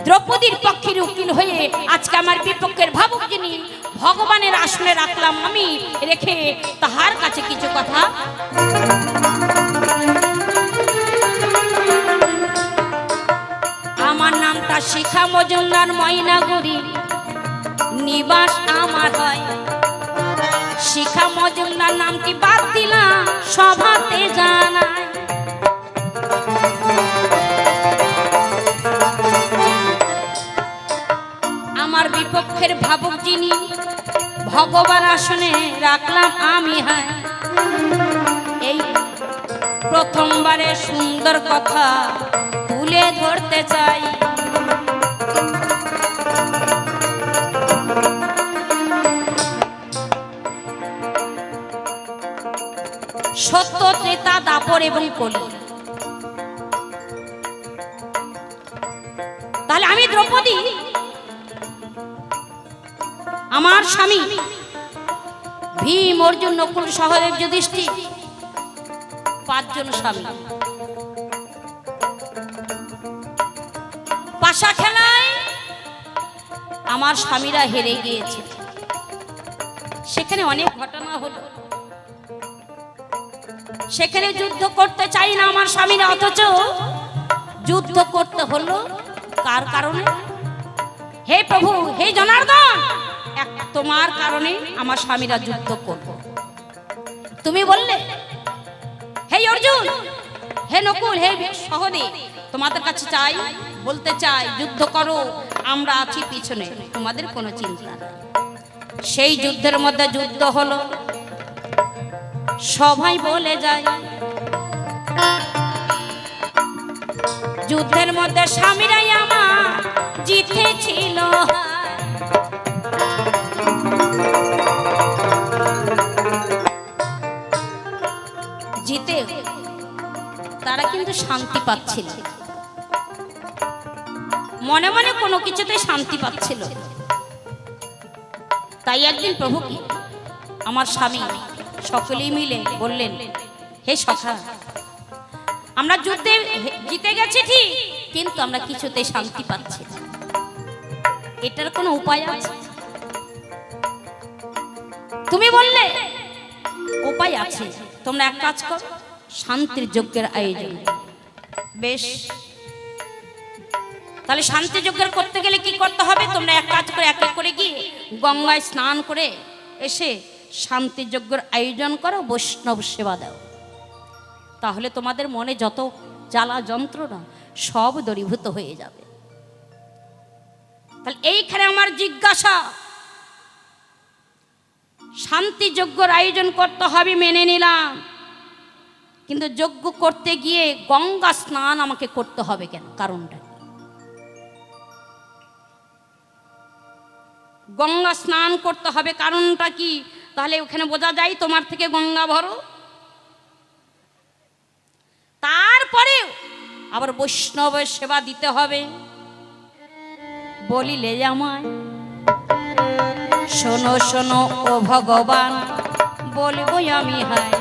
দ্রৌপদীর পক্ষের উকিল হয়ে আজকে আমার বিপক্ষের ভাবুক যিনি ভগবানের আসনে রাখলাম আমি, রেখে তাহার কাছে কিছু কথা। আমার নামটা শিখা মজুমদার, ময়নাগুড়ি নিবাস আমার হয়। শিখা মজুমদার নামটি বাদ দিলাম সভাতে জানায়। আমার বিপক্ষের ভাবুক যিনি ভগবান আসনে রাখলাম আমি, হ্যাঁ এই প্রথমবারে সুন্দর কথা তুলে ধরতে চাই। সত্য, ত্রেতা, দাপর এবং কলি। তাহলে আমি দ্রৌপদী, আমার স্বামী ভীম, অর্জুন, নকুল, সহদেব, যুধিষ্ঠির, 5 জন স্বামী। পাশা খেলায় আমার স্বামীরা হেরে গিয়েছে। সেখানে অনেক ঘটনা হলো, সেখানে যুদ্ধ করতে চাই না আমার স্বামীরা, অথচ যুদ্ধ করতে হলো কার কারণে? হে প্রভু, হে জনার্দন, তোমার কারণে আমার স্বামীরা যুদ্ধ করব। তুমি বললে হে অর্জুন, হে নকুল, হে সহদেব, তোমাদের কাছে চাই, বলতে চাই যুদ্ধ করো, আমরা আছি পিছনে, তোমাদের কোনো চিন্তা নেই। সেই যুদ্ধের মধ্যে যুদ্ধ হলো, সবাই বলে যায় যুদ্ধের মধ্যে স্বামীরাই আমার জিতেছিল। জিতে তারা কিন্তু শান্তি পাচ্ছিল, মনে মনে কোনো কিছুতে শান্তি পাচ্ছিল। তাই একদিন প্রভুকে আমার স্বামী সকলেই মিলে বললেন, হে সখা, আমরা যুদ্ধে জিতে গেছি ঠিক, কিন্তু আমরা কিছুতে শান্তি পাচ্ছি না, এটার কোনো উপায় আছে? তুমি বললে উপায় আছে, তোমরা এক কাজ করো, শান্তির যজ্ঞের আয়োজন। বেশ, তাহলে শান্তি যজ্ঞের করতে গেলে কি করতে হবে? তোমরা এক কাজ করে, এক এক করে গিয়ে গঙ্গায় স্নান করে এসে শান্তি যজ্ঞের আয়োজন করো, বৈষ্ণব সেবা দাও, তাহলে তোমাদের মনে যত জ্বালা যন্ত্রণা সব দূরীভূত হয়ে যাবে। তাহলে এইখানে আমার জিজ্ঞাসা, শান্তি যজ্ঞের আয়োজন করতে হবে মেনে নিলাম, কিন্তু যজ্ঞ করতে গিয়ে গঙ্গা স্নান আমাকে করতে হবে কেন? কারণটা গঙ্গা স্নান করতে হবে, কারণটা কি? তাহলে ওখানে বোঝা যায় তোমার থেকে গঙ্গা ভরো। তারপরে আবার বৈষ্ণবের সেবা দিতে হবে। বলিলে আমায় শোনো শোনো ও ভগবান, বলবো আমি হায়।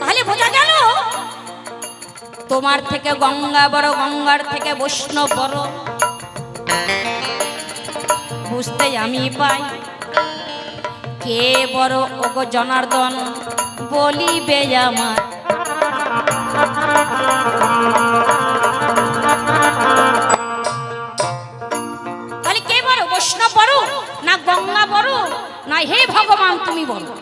তাহলে বোঝা গেল তোমার থেকে গঙ্গা বড়, গঙ্গার থেকে বৈষ্ণব বড়। বুঝতে আমি পাই কে বড় ওগো জনার্দন, বলিবে আমার। তাহলে কে বড়, বৈষ্ণব বড় না গঙ্গা বড়? না হে ভগবান তুমি বলো।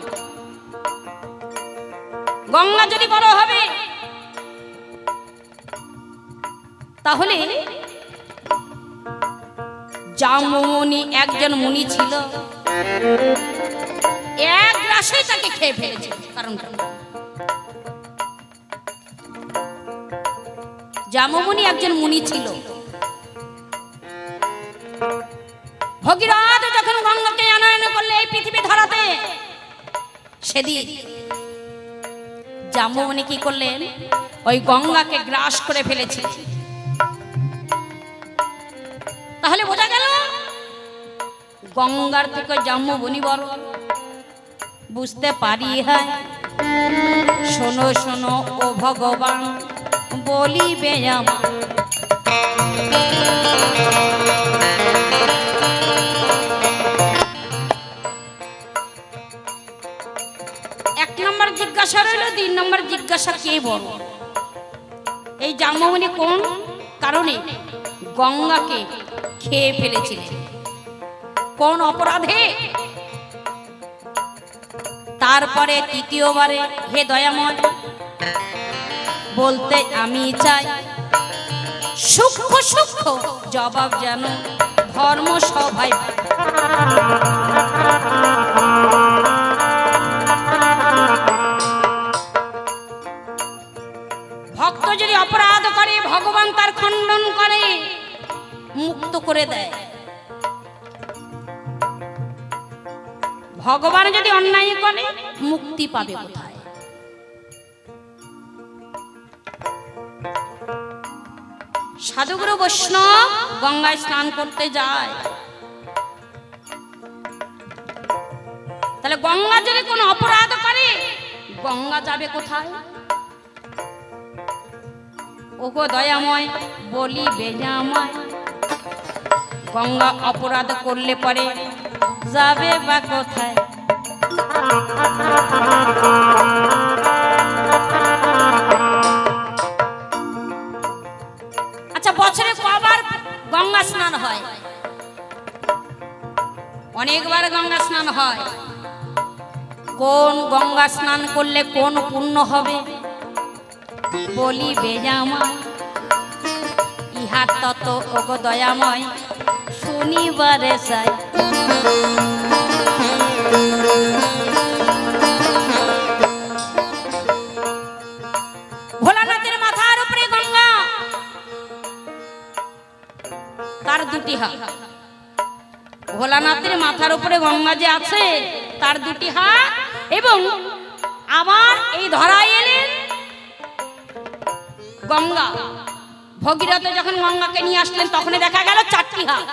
গঙ্গা যদি বড় হবে তাহলে জামুনি একজন মুনি ছিল, এক গ্রাসে তাকে খেয়ে ফেলেছে। কারণটা জামুনি একজন মুনি ছিল। ভগীরথ যখন গঙ্গাকে আনয়ন করলে এই পৃথিবী ধরাতে, সেদিন জামুনি কি করলেন? ওই গঙ্গাকে গ্রাস করে ফেলেছে। তাহলে বোঝা গেল গঙ্গার থেকে জামুনি বড়। বুঝতে পারি হ্যাঁ, শোনো শোনো ও ভগবান বলিবে আমার। এক নম্বর জিজ্ঞাসা রইল, 2 নম্বর জিজ্ঞাসা কে বল? এই জামমণি কোন কারণে গঙ্গাকে খেয়ে ফেলেছিলেন, কোন অপরাধে? তারপরে তৃতীয়বারে হে দয়াময় বলতে আমি চাই, সূক্ষ্ম সূক্ষ্ম জবাব যেন ধর্ম সভায়। ভক্ত যদি অপরাধ করে ভগবান তার খণ্ডন করে, মুক্ত করে দেয়। ভগবান যদি অন্যায় করে মুক্তি পাবে কোথায়? সাধুগুরু বৈষ্ণব গঙ্গায় স্নান করতে যায়, তাহলে গঙ্গা যদি কোনো অপরাধ করে গঙ্গা যাবে কোথায়? ওগো দয়াময় বলি বেজাময়, গঙ্গা অপরাধ করলে পরে যাবে বা কোথায়? আচ্ছা, বছরে কবার গঙ্গা স্নান হয়? অনেকবার গঙ্গা স্নান হয়। কোন গঙ্গা স্নান করলে কোন পুণ্য হবে? বলি বেজাময় ইহার তত ওগো দয়াময় শুনিবারে চাই। ভোলানাথের মাথার উপরে গঙ্গা, তার 2টি হাত। ভোলানাথের মাথার উপরে গঙ্গা যে আছে তার 2টি হাত, এবং আবার এই ধরায় এলেন গঙ্গা। ভগীরথ যখন গঙ্গাকে নিয়ে আসলেন তখন দেখা গেল 4টি হাত।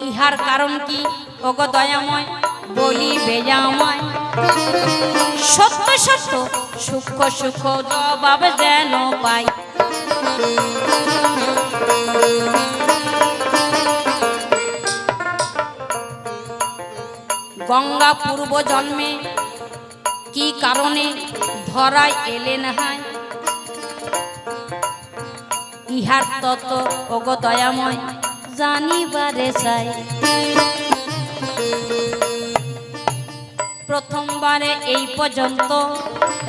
ইহার কারণ কি ওগো দয়াময় বলি বেজাময়, সত্য সত্য সূক্ষ্ম সূক্ষ্ম জবাব যেন পাই। গঙ্গা পূর্ব জন্মে কি কারণে ধরায় এলেন হায়, ইহার তত ওগো দয়াময় জানিবারে চাই। প্রথমবারে এই পর্যন্ত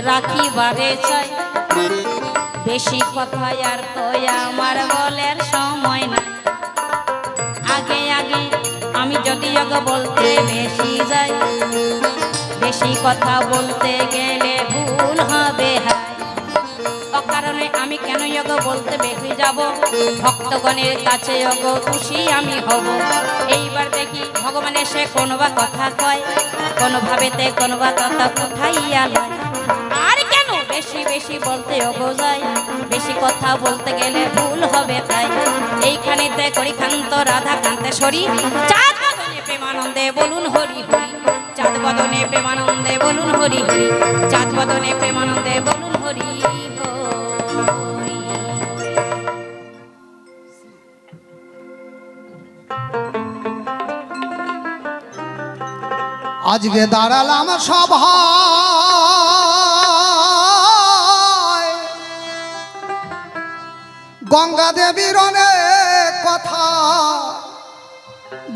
রাখিবারে চাই, বেশি কথা আর তো আমার বলার সময় না। আগে আগে আমি যদি বলতে বেশি যাই, বেশি কথা বলতে গেলে ভুল হবে হায়। অকারণে আমি কেন বলতে বেশি যাব, ভক্তগণের কাছে খুশি আমি হব। এইবার দেখি ভগবান এসে কোনো বা কথা কয়, কোনো ভাবেতে কোনো বা কথা কোথাইয়া লয়। আর কেন বেশি বেশি বলতে যায়, বেশি কথা বলতে গেলে ভুল হবে তাই। এইখানেতে করি খান্ত রাধা কান্তেশ্বরী, চাঁদ বদনে প্রেমানন্দে বলুন হরি হরি, চাঁদ বদনে প্রেমানন্দে বলুন হরি হরি, চাঁদ বদনে প্রেমানন্দে বলুন হরি হরি। আজকে দাঁড়ালাম সভায়, গঙ্গা দেবীর অনেক কথা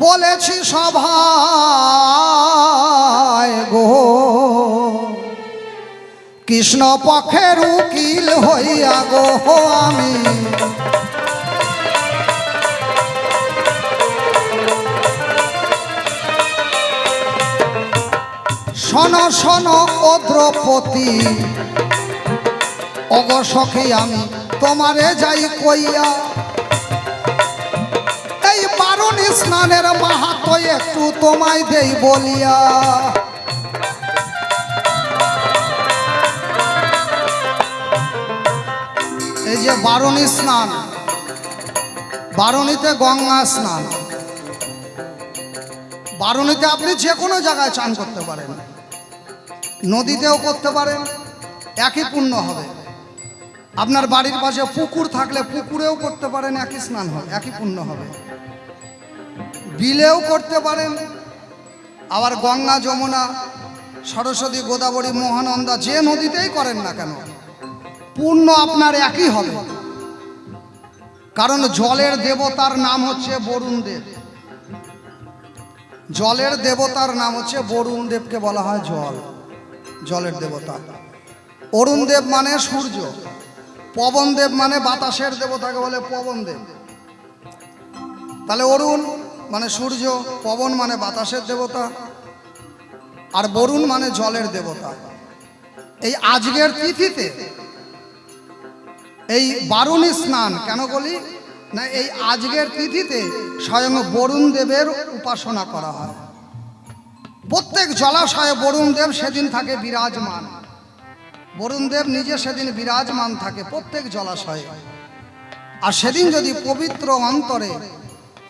বলেছি সভায় গো। কৃষ্ণ পক্ষের উকিল হইয়া গো আমি, শোনো শোনো ও দ্রৌপদী ওগো সখী আমি তোমারে যাই কইয়া, এই বারুণী স্নানের মাহাত্ম্য একটু তোমায় দেই বলিয়া। এই যে বারুণী স্নান, বারুণীতে গঙ্গা স্নান, বারুণীতে আপনি যে কোনো জায়গায় চান করতে পারেন, নদীতেও করতে পারেন, একই পুণ্য হবে। আপনার বাড়ির পাশে পুকুর থাকলে পুকুরেও করতে পারেন, একই স্নান হবে, একই পুণ্য হবে। বিলেও করতে পারেন, আবার গঙ্গা, যমুনা, সরস্বতী, গোদাবরী, মহানন্দা যে নদীতেই করেন না কেন পুণ্য আপনার একই হবে। কারণ জলের দেবতার নাম হচ্ছে বরুণ দেব। জলের দেবতার নাম হচ্ছে বরুণ দেবকে বলা হয় জল, জলের দেবতা। অরুণ দেব মানে সূর্য, পবন দেব মানে বাতাসের দেবতাকে বলে পবন দেব। তাহলে অরুণ মানে সূর্য, পবন মানে বাতাসের দেবতা, আর বরুণ মানে জলের দেবতা। এই আজকের তিথিতে এই বারুণী স্নান কেন বলি না, এই আজকের তিথিতে স্বয়ং বরুণ দেবের উপাসনা করা হয়। প্রত্যেক জলাশয়ে বরুণ দেব সেদিন থাকে বিরাজমান। বরুণ দেব নিজে সেদিন বিরাজমান থাকে প্রত্যেক জলাশয়ে। আর সেদিন যদি পবিত্র অন্তরে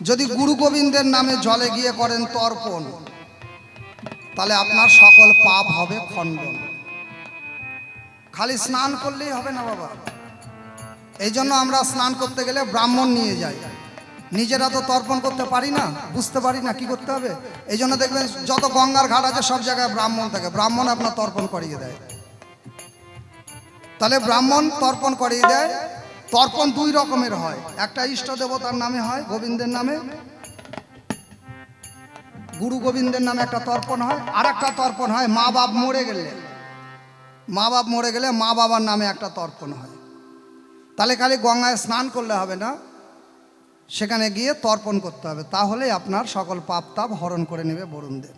যদি গুরু গোবিন্দের নামে জলে গিয়ে করেন তর্পণ, তাহলে আপনার সকল পাপ হবে খণ্ডন। খালি স্নান করলেই হবে না বাবা। এই জন্য আমরা স্নান করতে গেলে ব্রাহ্মণ নিয়ে যাই, নিজেরা তো তর্পণ করতে পারি না, বুঝতে পারি না কি করতে হবে। এই জন্য দেখবেন যত গঙ্গার ঘাট আছে সব জায়গায় ব্রাহ্মণ থাকে, ব্রাহ্মণ আপনার তর্পণ করিয়ে দেয়। তাহলে ব্রাহ্মণ তর্পণ করিয়ে দেয়। তর্পণ দুই রকমের হয়, একটা ইষ্ট দেবতার নামে হয়, গোবিন্দের নামে, গুরু গোবিন্দের নামে একটা তর্পণ হয়। আর একটা তর্পণ হয় মা বাপ মরে গেলে, মা বাপ মরে গেলে মা বাবার নামে একটা তর্পণ হয়। তাহলে খালি গঙ্গায় স্নান করলে হবে না, সেখানে গিয়ে তর্পণ করতে হবে, তাহলে আপনার সকল পাপ তাপ হরণ করে নেবে বরুণ দেব।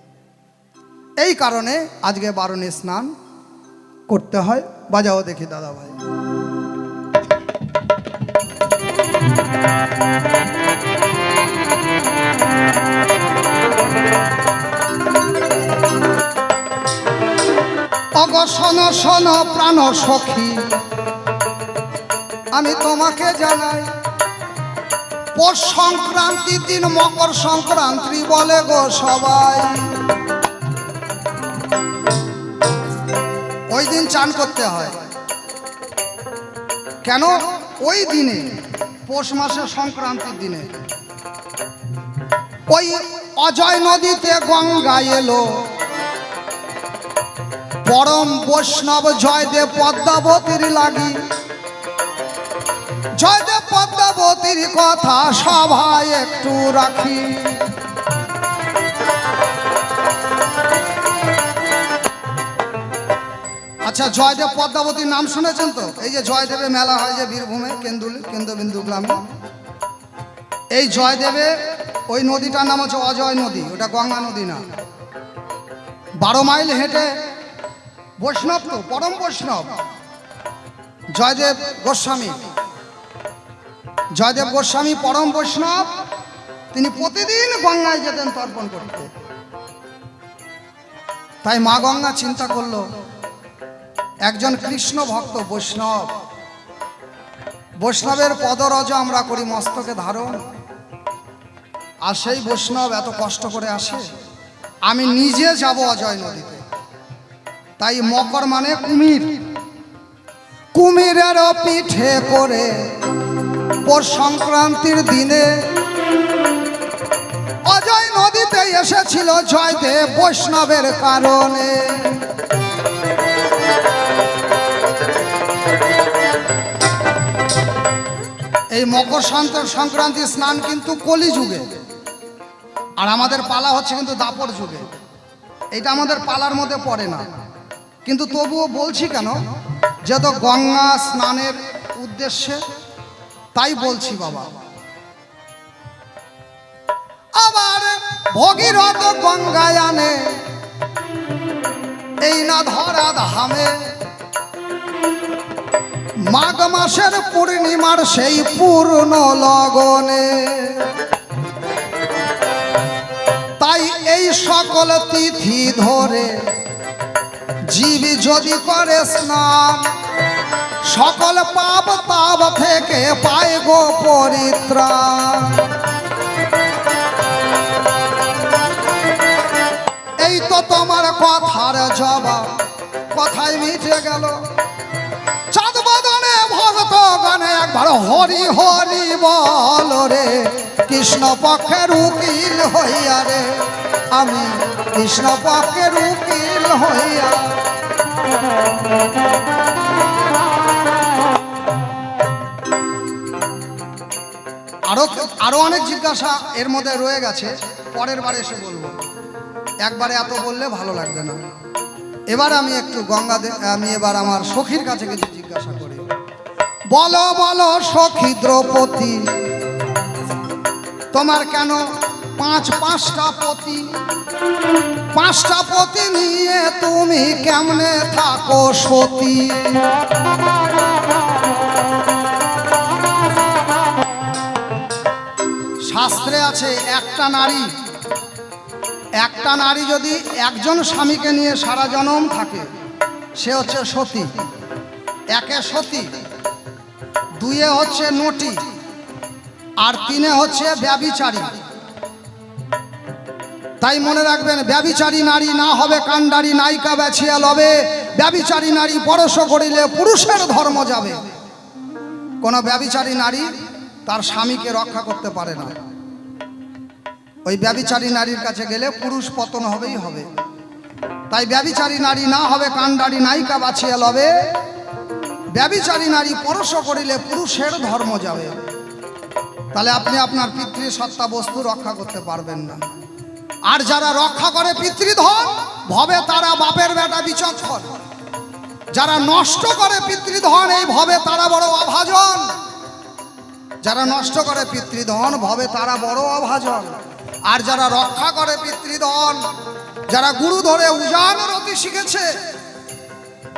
এই কারণে আজকে বারুণী স্নান করতে হয়। বাজাও দেখি দাদা ভাই। অগ শোন শোন প্রাণ সখী, আমি তোমাকে জানাই, পৌষ সংক্রান্তির দিন মকর সংক্রান্তি বলে গো সবাই। ওই দিন চান করতে হয় কেন? ওই দিনে পৌষ মাসের সংক্রান্তির দিনে ওই অজয় নদীতে গঙ্গা এলো, পরম বৈষ্ণব জয়দেব পদ্মাবতীর লাগি। জয়দেব পদ্মাবতীর কথা সভায় একটু রাখি। আচ্ছা, জয়দেব পদ্মাবতীর নাম শুনেছেন তো? এই যে জয়দেবের মেলা হয় যে বীরভূমে কেন্দ্রবিন্দু গ্রামে, এই জয়দেবে ওই নদীটার নাম হচ্ছে অজয় নদী, ওটা গঙ্গা নদী না। 12 মাইল হেঁটে বৈষ্ণব, তো পরম বৈষ্ণব জয়দেব গোস্বামী, জয়দেব গোস্বামী পরম বৈষ্ণব, তিনি প্রতিদিন গঙ্গায় যেতেন তর্পণ করতে। তাই মা গঙ্গা চিন্তা করলো একজন কৃষ্ণ ভক্ত বৈষ্ণব, বৈষ্ণবের পদরজ আমরা করি মস্তকে ধারণ, আর সেই বৈষ্ণব এত কষ্ট করে আসে, আমি নিজে যাব অজয় নদীতে। তাই মকর মানে কুমির, কুমিরের পিঠে করে পৌষ সংক্রান্তির দিনে অজয় নদীতে এসেছিল জয়দেব বৈষ্ণবের কারণে। এই মকর সংক্রান্তি স্নান কিন্তু কলি যুগে, আর আমাদের পালা হচ্ছে কিন্তু দাপর যুগে। এটা আমাদের পালার মধ্যে পড়ে না, কিন্তু তবুও বলছি কেন, যেহেতু গঙ্গা স্নানের উদ্দেশ্যে তাই বলছি বাবা। আবার ভগীরথ গঙ্গায় আনে এই না ধরা ধামে, মাঘ মাসের পূর্ণিমার সেই পূর্ণ লগনে। তাই এই সকল তিথি ধরে জীব যদি করে স্নান, সকল পাপ তাপ থেকে পায় গো পরিত্রাণ। এই তো তোমার কথার জবাব, কথাই মিটে গেল। চাঁদ বদনে ভক্ত গানে একবার হরি হরি বল রে, কৃষ্ণ পক্ষের উকিল হইয়া রে, আমি কৃষ্ণ পক্ষের উকিল হইয়া। আরো অনেক জিজ্ঞাসা এর মধ্যে রয়ে গেছে, পরের বার এসে বলবো, একবারে এত বললে ভালো লাগবে না। এবার আমি একটু আমি এবার আমার সখীর কাছে কিছু জিজ্ঞাসা করি। বলো বলো সখী দ্রৌপদী, তোমার কেন পাঁচটা পতি? পাঁচটা পতি নিয়ে তুমি কেমনে থাকো সতী? শাস্ত্রে আছে একটা নারী যদি একজন স্বামীকে নিয়ে সারা জনম থাকে, সে হচ্ছে সতী। একে সতী, দুয়ে হচ্ছে নটি, আর তিনে হচ্ছে ব্যভিচারী। তাই মনে রাখবেন, ব্যভিচারী নারী না হবে কাণ্ডারি, নায়িকা বেছিয়া লবে। ব্যভিচারী নারী পরশ করিলে পুরুষের ধর্ম যাবে। কোনো ব্যভিচারী নারী তার স্বামীকে রক্ষা করতে পারে না। ওই ব্যভিচারী নারীর কাছে গেলে পুরুষ পতন হবেই হবে। তাই ব্যভিচারী নারী না হবে কাণ্ডারি, নায়িকা বাছিয়া লবে। ব্যভিচারী নারী পরশ করিলে পুরুষের ধর্ম যাবে। তাহলে আপনি আপনার পিতৃসত্তা বস্তু রক্ষা করতে পারবেন না। আর যারা রক্ষা করে পিতৃধন, ভবে তারা বাপের বেটা বিচক্ষণ। যারা নষ্ট করে পিতৃধন, এই ভবে তারা বড় অভাজন। যারা নষ্ট করে পিতৃধন, ভবে তারা বড় অভাজন। আর যারা রক্ষা করে পিতৃধন, যারা গুরু ধরে উজান রতি শিখেছে,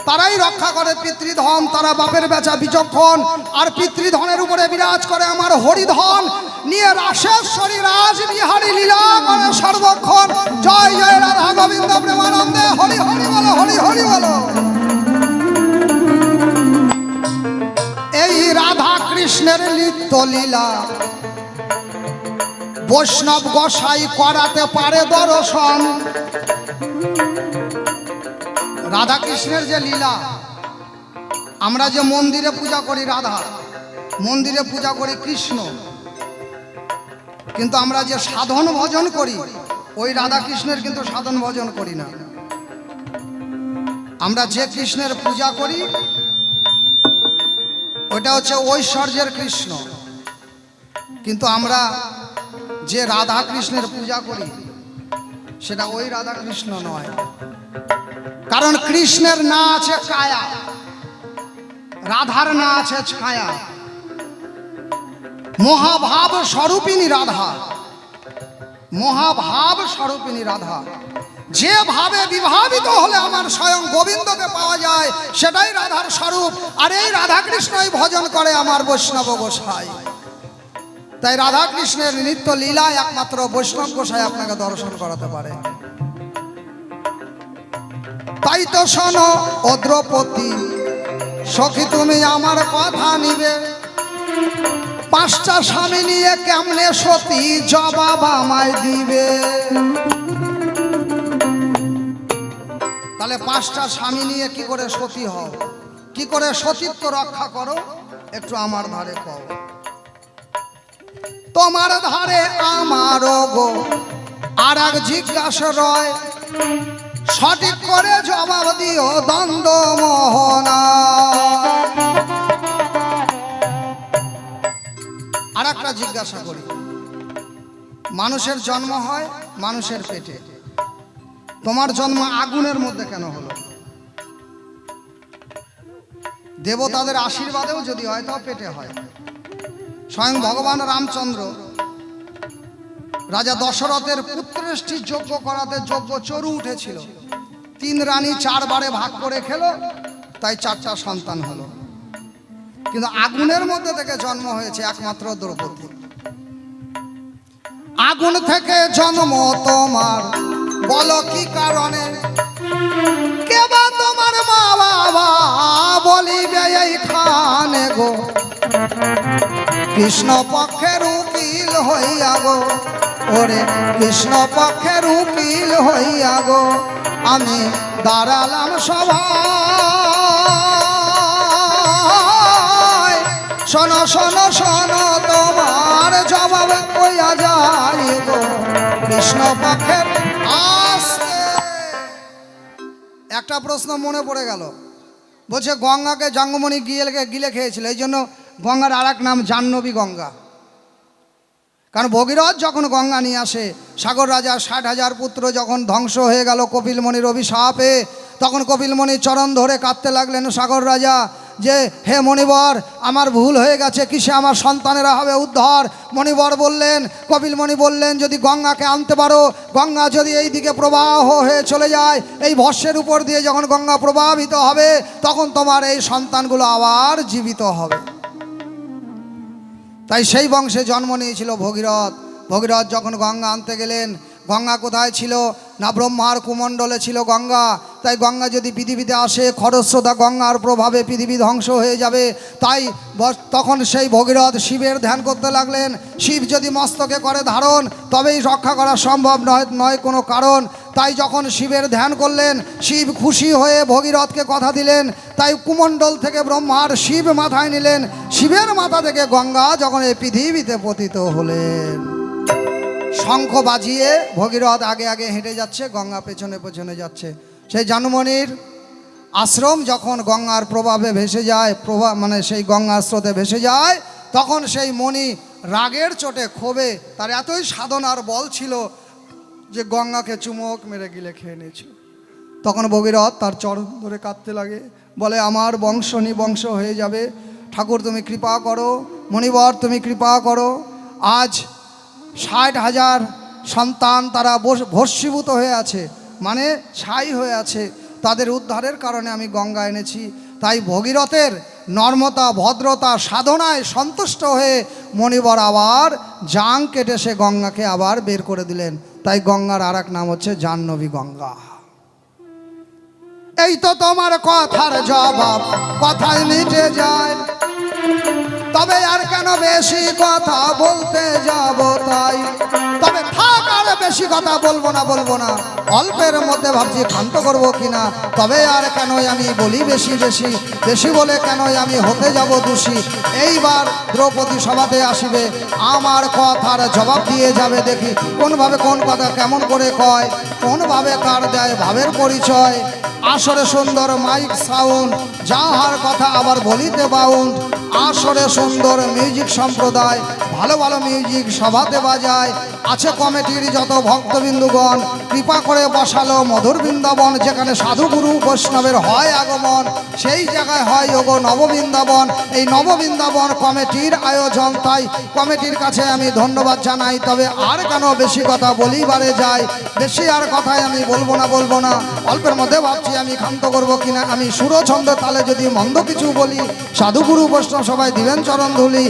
তারাই রক্ষা করে পিতৃধন। তারা বাপের বেচা বিচক্ষণ। আর পিতৃধনের উপরে বিরাজ করে আমার হরিধন। নিয়ে রাসেশ্বরী রাজ বিহারী লীলা করে সর্বক্ষণ। জয় জয় রাধা গোবিন্দ প্রেমানন্দে, হরি হরি বলো, হরি হরি বলো। এই রাধা কৃষ্ণের নিত্য লীলা বৈষ্ণব গোসাই করাতে পারে দর্শন। রাধা কৃষ্ণের যে লীলা, আমরা যে মন্দিরে পূজা করি রাধা, মন্দিরে পূজা করি কৃষ্ণ, কিন্তু আমরা যে সাধন ভজন করি, ওই রাধা কৃষ্ণের কিন্তু সাধন ভজন করি না। আমরা যে কৃষ্ণের পূজা করি, ওটা হচ্ছে ঐশ্বর্যের কৃষ্ণ। কিন্তু আমরা যে রাধা কৃষ্ণের পূজা করি, সেটা ওই রাধা কৃষ্ণ নয়। কারণ কৃষ্ণের না আছে কায়া, রাধার না আছে ছায়া। মহাভাব স্বরূপিনী রাধা, মহাভাব স্বরূপিনী রাধা। যে ভাবে বিভাবিত হলে আমার স্বয়ং গোবিন্দকে পাওয়া যায়, সেটাই রাধার স্বরূপ। আর এই রাধা কৃষ্ণই ভজন করে আমার বৈষ্ণব গোসাই। তাই রাধা কৃষ্ণের নিত্য লীলায় একমাত্র বৈষ্ণব গোসাই আপনাকে দর্শন করাতে পারে। তাই তো শোনো ও দ্রৌপদী সখী, তুমি আমার কথা নিবে। পাঁচটা স্বামী নিয়ে কেমনে সতী জবাব আমায় দিবে? তাহলে পাঁচটা স্বামী নিয়ে কি করে সতী হও, কি করে সতীত্ব রক্ষা করো, একটু আমার ধারে কও। তোমার ধারে আমারও গো আর এক জিজ্ঞাসা রয়, সঠিক করে জবাব দিও দ্বন্দ্ব মোহনা। আর একটা জিজ্ঞাসা করি, মানুষের জন্ম হয় মানুষের পেটে, তোমার জন্ম আগুনের মধ্যে কেন হলো? দেবতাদের আশীর্বাদেও যদি হয় তাও পেটে হয়। স্বয়ং ভগবান রামচন্দ্র রাজা দশরথের পুত্রেষ্টি যজ্ঞ করাতে যজ্ঞ চরু উঠেছিল। 3 রানী 4 বারে ভাগ করে খেলো, তাই 4টা সন্তান হলো। কিন্তু আগুনের মধ্যে থেকে জন্ম হয়েছে একমাত্র দ্রৌপদী। আগুন থেকে জন্ম তোমার, বলো কি কারণে? কেবা তোমার মা বাবা বলিবে এইখানে গো, কৃষ্ণ পক্ষের উকিল হইয়া গো, ওরে কৃষ্ণ পক্ষের উকিল হইয়া গো, আমি দাঁড়ালাম সবাই, শোনো শোনো শোনো তোমার জবাব কইয়া যাই গো কৃষ্ণ পক্ষের আসতে। একটা প্রশ্ন মনে পড়ে গেল, বলছে গঙ্গাকে জঙ্গমণি গিলে খেয়েছিল, এই জন্য গঙ্গার আর এক নাম জাহ্নবী গঙ্গা। কারণ ভগীরথ যখন গঙ্গা নিয়ে আসে, সাগর রাজার 60,000 পুত্র যখন ধ্বংস হয়ে গেল কপিলমণির অভিশাপে, তখন কপিলমণির চরণ ধরে কাঁদতে লাগলেন সাগর রাজা যে হে মণিবর, আমার ভুল হয়ে গেছে, কিসে আমার সন্তানেরা হবে উদ্ধার। মণিবর বললেন, কপিলমণি বললেন, যদি গঙ্গাকে আনতে পারো, গঙ্গা যদি এই দিকে প্রবাহ হয়ে চলে যায়, এই ভস্যের উপর দিয়ে যখন গঙ্গা প্রবাহিত হবে, তখন তোমার এই সন্তানগুলো আবার জীবিত হবে। তাই সেই বংশে জন্ম নিয়েছিল ভগীরথ। ভগীরথ যখন গঙ্গা আনতে গেলেন, গঙ্গা কোথায় ছিল না ব্রহ্মার কুমণ্ডলে ছিল গঙ্গা। তাই গঙ্গা যদি পৃথিবীতে আসে, খরস্রোতা গঙ্গার প্রভাবে পৃথিবী ধ্বংস হয়ে যাবে। তাই তখন সেই ভগীরথ শিবের ধ্যান করতে লাগলেন। শিব যদি মস্তকে করে ধারণ, তবেই রক্ষা করা সম্ভব নয় কোনো কারণ। তাই যখন শিবের ধ্যান করলেন, শিব খুশি হয়ে ভগীরথকে কথা দিলেন। তাই কুমণ্ডল থেকে ব্রহ্মার শিব মাথায় নিলেন, শিবের মাথা থেকে গঙ্গা যখন এই পৃথিবীতে পতিত হলেন। শঙ্খ বাজিয়ে ভগীরথ আগে আগে হেঁটে যাচ্ছে, গঙ্গা পেছনে পেছনে যাচ্ছে। সেই জাহ্নবীর আশ্রম যখন গঙ্গার প্রভাবে ভেসে যায়, সেই গঙ্গা স্রোতে ভেসে যায়, তখন সেই মণি রাগের চোটে ক্ষোভে, তার এতই সাধনার বল ছিল যে গঙ্গাকে চুমক মেরে গিলে খেয়ে নিয়েছিল। তখন ভগীরথ তার চরণ ধরে কাঁদতে লাগে, বলে আমার বংশ নিবংশ হয়ে যাবে, ঠাকুর তুমি কৃপা করো, মণিবর তুমি কৃপা করো। আজ 60,000 সন্তান তারা ভস্মীভূত হয়ে আছে, মানে ছাই হয়ে আছে, তাদের উদ্ধারের কারণে আমি গঙ্গা এনেছি। তাই ভগীরথের নর্মতা ভদ্রতা সাধনায় সন্তুষ্ট হয়ে মণিবর আবার জাং কেটে সে গঙ্গাকে আবার বের করে দিলেন। তাই গঙ্গার আর এক নাম হচ্ছে জাহ্নবী গঙ্গা। এই তো তোমার কথার জবাব কথায় মিটে যায়, তবে আর কেন বেশি কথা বলতে যাব তাই। তবে থাক আর বেশি কথা বলবো না, অল্পের মধ্যে ভাবছি ক্ষান্ত করবো কিনা। তবে আর কেন আমি বলি বেশি বলে কেন আমি হতে যাব দোষী। এইবার দ্রৌপদী সভাতে আসিবে, আমার কথার জবাব দিয়ে যাবে। দেখি কোনভাবে কোন কথা কেমন করে কয়, কোনভাবে কার দেয় ভাবের পরিচয়। আসরে সুন্দর মাইক সাউন্ড, যাহার কথা আবার বলিতে বাউন্ড। আসরে সুন্দর মিউজিক সম্প্রদায়, ভালো ভালো মিউজিক সভাতে বাজায়। আছে কমিটির যত ভক্তবিন্দুগণ, কৃপা করে বসালো মধুর বৃন্দাবন। যেখানে সাধুগুরু বৈষ্ণবের হয় আগমন, সেই জায়গায় হয় যোগ নববৃন্দাবন। এই নববৃন্দাবন কমিটির আয়োজন, তাই কমিটির কাছে আমি ধন্যবাদ জানাই। তবে আর কেন বেশি কথা বলিবারে যায়, বেশি আর কথায় আমি বলবো না, অল্পের মধ্যে ভাবছি আমি ক্ষান্ত করবো কিনা। আমি সুরছন্দ তালে যদি মন্দ কিছু বলি, সাধুগুরু বৈষ্ণব সবাই দিবেন চরণ ধুলি।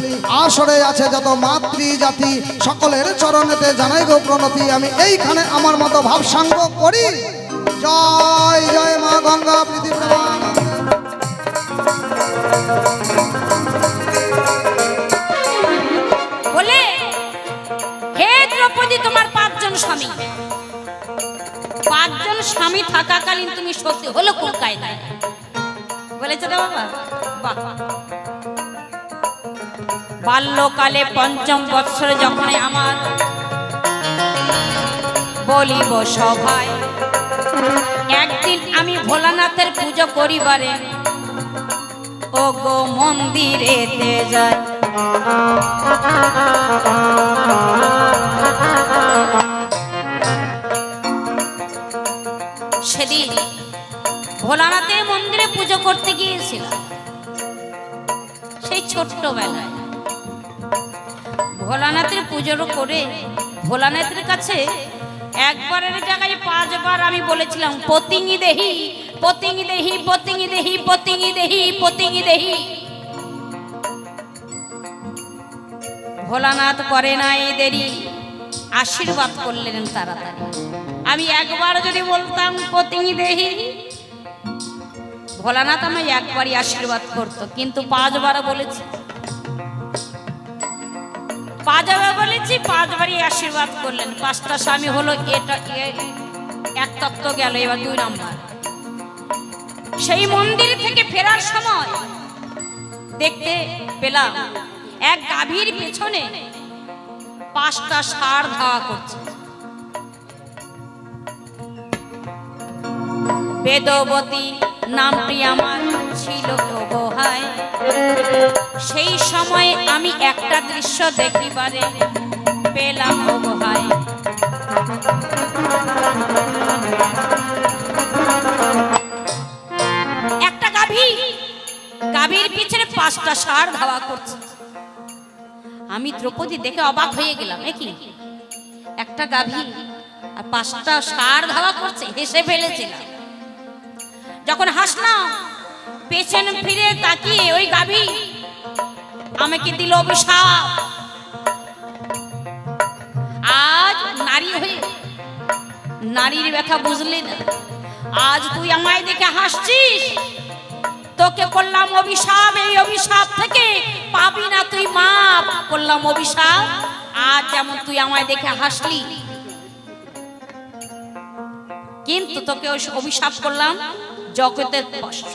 আসরে আছে যত মাতৃ জাতি, সকলের চরণেতে জানাই গো প্রণতি। আমি এইখানে আমার মতো ভাবসাঙ্গ করি। জয় জয় মা গঙ্গা পৃথিবী। বলে হে দ্রৌপদী, তোমার 5 জন স্বামী, 5 জন স্বামী থাকাকালীন তুমি সত্যি হলো কোন কায়দায় বলেছে রে বাবা। বাহ, বাল্যকালে 5ম বৎসরে যখন আমার বলিব সভায়, একদিন আমি ভোলানাথের পুজো করিবারে ও গো মন্দিরেতে যাই। সেদিন ভোলানাথের মন্দিরে পুজো করতে গিয়েছিলাম। সেই ছোট্টবেলায় ভোলানাথের পুজো করে ভোলানাথের কাছে একবারের জায়গায় 5 বার আমি বলেছিলাম পতিঙ্গি দেহি পতিঙ্গি দেহি পতিঙ্গি দেহি পতিঙ্গি দেহি পতিঙ্গি দেহি। ভোলানাথ করে নাই দেরি, আশীর্বাদ করলেন তাড়াতাড়ি। আমি একবার যদি বলতাম পতিঙ্গি দেহি, ভোলানাথ আমায় একবারই আশীর্বাদ করতো। কিন্তু 5 বার বলেছি, 5 বার বলেছি, 5 বারই আশীর্বাদ করলেন। 5টা স্বামী হলো, এটা এক তত্ত্ব গেল। এবার 2 নাম্বার সেই মন্দির থেকে ফেরার সময় দেখতে পেলাম এক গাভীর পেছনে 5টা ষাঁড় ধাওয়া করছে। বেদবতী নামটি আমার ছিল গোহায়। সেই সময় আমি একটা দৃশ্য দেখিবারে পেলাম গোহায়। একটা গাভীর পিছনে 5টা ষাঁড় ধাওয়া করছে। আমি দ্রৌপদী দেখে অবাক হয়ে গেলাম, এ কি, একটা গাভী আর 5টা ষাঁড় ধাওয়া করছে। হেসে ফেলেছিলাম। যখন হাসলাম, পেছন ফিরে তাকিয়ে ওই গাভী আমাকে দিল অভিশাপ। আজ নারী হয়ে নারীর ব্যথা বুঝলি না, আজ তুই আমায় দেখে হাসছিস, তোকে করলাম অভিশাপ, এই অভিশাপ থেকে পাবি না তুই মাপ। করলাম অভিশাপ, আজ যেমন তুই আমায় দেখে হাসলি, কিন্তু তোকে ওই অভিশাপ করলাম, জগতের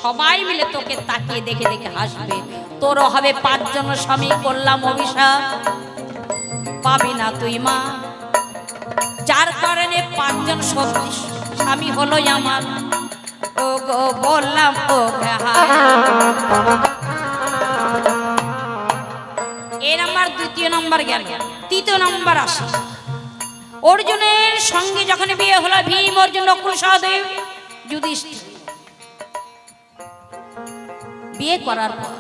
সবাই মিলে তোকে তাকিয়ে দেখে দেখে হাসবে, তোরও হবে 5 জন স্বামী। করলাম অভিশাপ, পাবি না তুই মা। যার কারণে 5 জন স্বামী হলো আমার। ও গো বললাম ও এর আমার 2য় নম্বর গেল। 3য় নম্বর আসে অর্জুনের সঙ্গে যখন বিয়ে হলো, ভীম, অর্জুন, নকুল, সহদেব, যুধিষ্ঠির। বিয়ে করার পর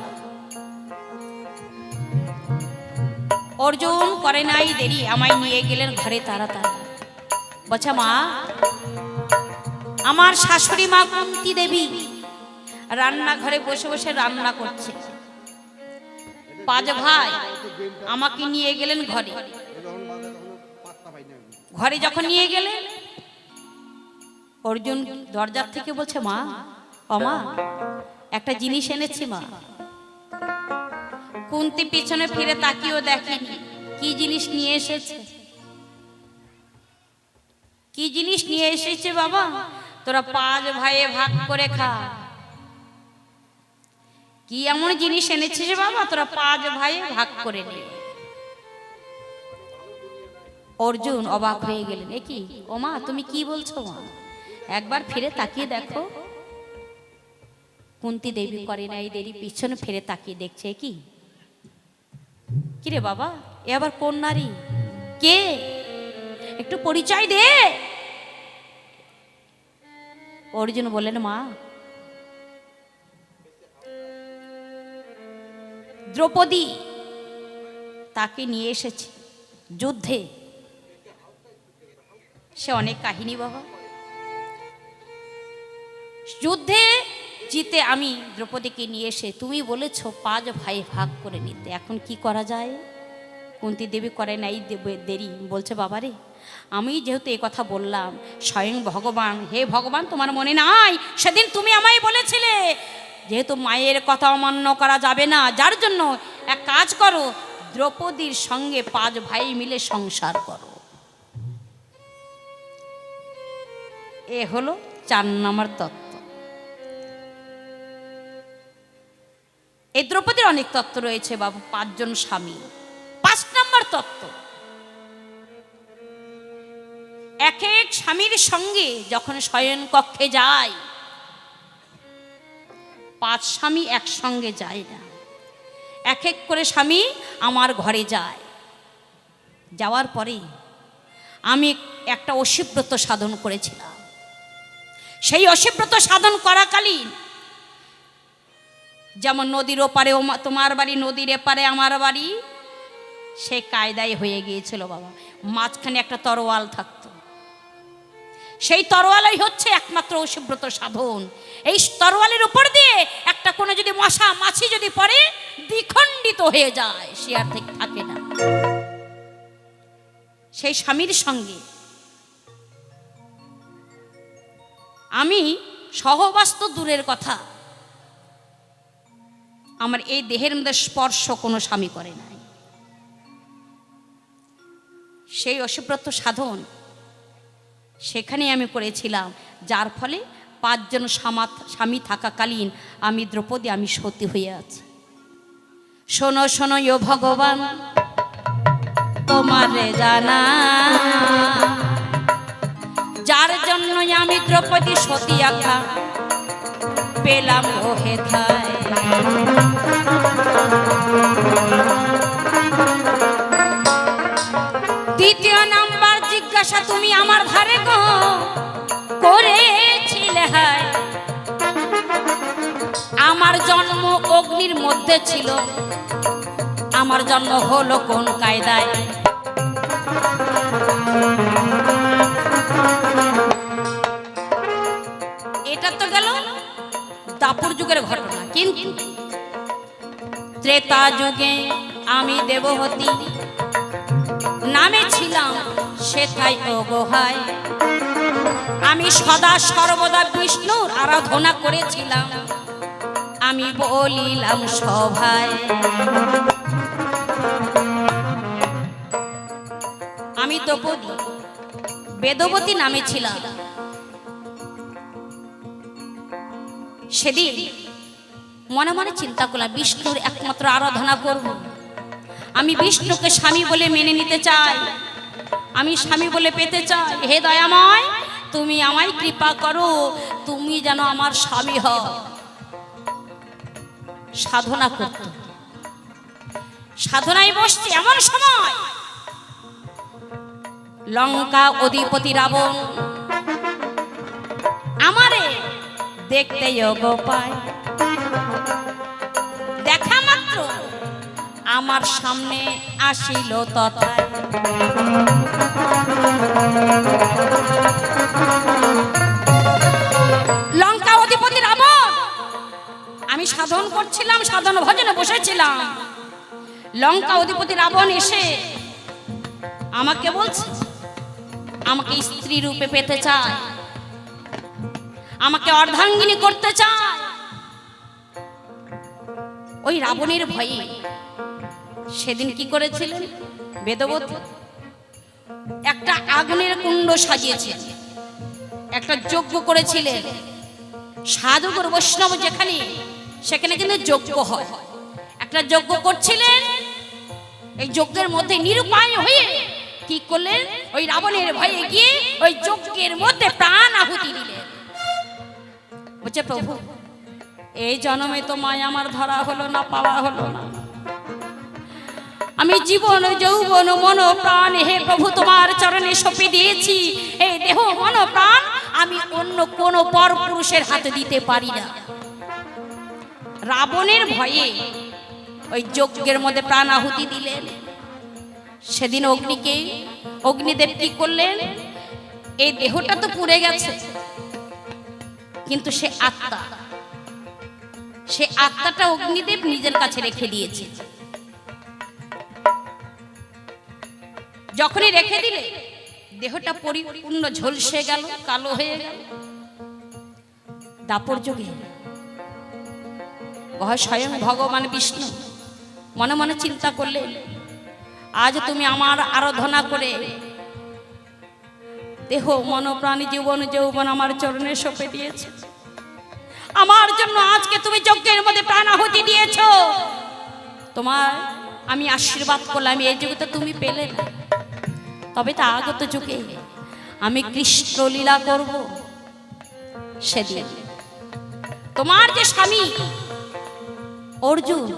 অর্জুন করে নাই দেরি, আমায় নিয়ে গেলেন ঘরে তাড়াতাড়ি। বলছে, মা, আমার শাশুড়ি মা কুন্তী দেবী রান্নাঘরে বসে বসে রান্না করছে। 5 ভাই আমাকে নিয়ে গেলেন ঘরে। ঘরে যখন নিয়ে গেলেন, অর্জুন দরজার থেকে বলছে, মা, ও মা, একটা জিনিস এনেছি মা। কুন্তী পিছনে ফিরে তাকিয়েও দেখেনি কি জিনিস নিয়ে এসেছে। কি জিনিস নিয়ে এসেছে বাবা? তোরা 5 ভাইয়ে ভাগ করে খা। কি এমন জিনিস এনেছিস বাবা? তোরা 5 ভাইয়ে ভাগ করে নে। অর্জুন অবাক হয়ে গেলেন, এ কি, ও মা, তুমি কি বলছো মা? একবার ফিরে তাকিয়ে দেখো। কুন্তী দেবী করে নাই দেরি, পিছনে ফিরে তাকিয়ে দেখছে, কি কিরে বাবা, এ আবার কোন নারী? কে? একটু পরিচয় দে। অর্জুন বললেন, মা, দ্রৌপদী তাকে নিয়ে এসেছে যুদ্ধে। সে অনেক কাহিনী বাবা। যুদ্ধে জিতে আমি দ্রৌপদীকে নিয়ে এসে তুমি বলেছো 5 ভাই ভাগ করে নিতে, এখন কি করা যায়? কুন্তী দেবী করে নাই দেরি, বলছে, বাবারে, আমি যেহেতু এই কথা বললাম, স্বয়ং ভগবান, হে ভগবান, তোমার মনে নাই সেদিন তুমি আমায় বলেছিলে যেহেতু মায়ের কথা অমান্য করা যাবে না, যার জন্য এক কাজ করো, দ্রৌপদীর সঙ্গে 5 ভাই মিলে সংসার করো। এ হলো 4 নম্বর তত্ত্ব। এই দ্রৌপদীর অনেক তত্ত্ব রয়েছে বাবু, 5 জন স্বামী। 5 নম্বর তত্ত্ব, এক এক স্বামীর সঙ্গে যখন শয়ন কক্ষে যায়, 5 স্বামী একসঙ্গে যায় না, এক এক করে স্বামী আমার ঘরে যায়। যাওয়ার পরে আমি একটা অসিব্রত সাধন করেছিলাম। সেই অসিব্রত সাধন করাকালীন, যেমন নদীর ওপারে তোমার বাড়ি, নদীর এপারে আমার বাড়ি, সে কায়দায় হয়ে গিয়েছিল বাবা। মাঝখানে একটা তরোয়াল থাকতো, সেই তরোয়ালই হচ্ছে একমাত্র অসিব্রত সাধন। এই তরোয়ালের উপর দিয়ে একটা কোনো যদি মশা মাছি যদি পড়ে, দ্বিখণ্ডিত হয়ে যায়, সে আর থেকে থাকে না। সেই স্বামীর সঙ্গে আমি সহবাস তো দূরের কথা, আমার এই দেহের মধ্যে স্পর্শ কোনো স্বামী করে নাই। সেই অসিব্রত সাধন সেখানে আমি করেছিলাম, যার ফলে 5 জন স্বামী থাকাকালীন আমি দ্রৌপদী, আমি সতী হয়ে আছি। শোনো শোনো ও ভগবান, তোমারে জানা, যার জন্য আমি দ্রৌপদী সতী আখ্যা পেলাম ও হেথায়। দ্বিতীয় নাম্বার জিজ্ঞাসা তুমি আমার ধারে গো করেছিলে, হায় আমার জন্ম অগ্নির মধ্যে ছিল, আমার জন্ম হলো কোন কায়দায়? এটা তো গেল দাপর যুগের ঘটনা, কিন্তু ত্রেতা যুগে আমি দেবহতী নামে ছিলাম সেথায় ও গোহায়। আমি সদা সর্বদা বিষ্ণুর আরাধনা করেছিলাম, আমি বলিলাম সভায়। আমি দ্রৌপদী বেদবতী নামে ছিলাম। সেদিন মনে মনে চিন্তা করলাম বিষ্ণুর একমাত্র আরাধনা করব। আমি বিষ্ণুকে স্বামী বলে মেনে নিতে চাই, আমি স্বামী বলে পেতে চাই। হে দয়াময়, তুমি আমায় কৃপা করো, তুমি যেন আমার স্বামী হও। সাধনা করত, সাধনায় বসছে, এমন সময় লঙ্কা অধিপতি রাবণ আমারে দেখতে যোগ পায়। দেখা মাত্র আমার সামনে আসিল তথায়। লঙ্কা অধিপতি রাবণ, আমি সাধন করছিলাম, সাধন ভজনে বসেছিলাম। লঙ্কা অধিপতি রাবণ এসে আমাকে বলছে আমাকে স্ত্রী রূপে পেতে চায়, আমাকে অর্ধাঙ্গিনী করতে চায়। ওই রাবণের ভয়ে সেদিন কি করেছিলেন বেদবতী? একটা আগুনের কুণ্ড সাজিয়েছে, একটা যজ্ঞ করেছিলেন। সাধুগুরু বৈষ্ণব যেখানে, সেখানে কিন্তু যজ্ঞ হয়। একটা যজ্ঞ করছিলেন, এই যজ্ঞের মধ্যে নিরুপায় হয়ে কি করলেন? ওই রাবণের ভয়ে গিয়ে ওই যজ্ঞের মধ্যে প্রাণ আহুতি দিলেন। বলছে প্রভু, এই জন্মে তো মায়া আমার ধরা হলো না, পাওয়া হলো না। আমি জীবন যৌবন মন প্রাণ হে প্রভু তোমার চরণে সঁপে দিয়েছি। এই দেহ মন প্রাণ আমি অন্য কোন পর পুরুষের হাতে দিতে পারি না। রাবণের ভয়ে ওই যজ্ঞের মধ্যে প্রাণ আহুতি দিলেন। সেদিন অগ্নিদেব কি করলেন? এই দেহটা তো পুড়ে গেছে, কিন্তু সে আত্মাটা অগ্নিদেব নিজের কাছে রেখে দিয়েছে। যখনই রেখে দিলে দেহটা পরিপূর্ণ ঝলসে গেল, কালো হয়ে গেল। দাপর যুগে স্বয়ং ভগবান বিষ্ণু মনে মনে চিন্তা করলেন, আজ তুমি আমার আরাধনা করে দেহ মন প্রাণী জীবন যৌবন আমার চরণে সঁপে দিয়েছে। আমার জন্য আজকে তুমি যজ্ঞের মধ্যে প্রাণ আহুতি দিয়েছ। তোমার আমি আশীর্বাদ করলাম, এই যুগে তো তুমি পেলে না, তবে তা আগত যুগে আমি কৃষ্ণ লীলা করব। সেদিন তোমার যে স্বামী অর্জুন,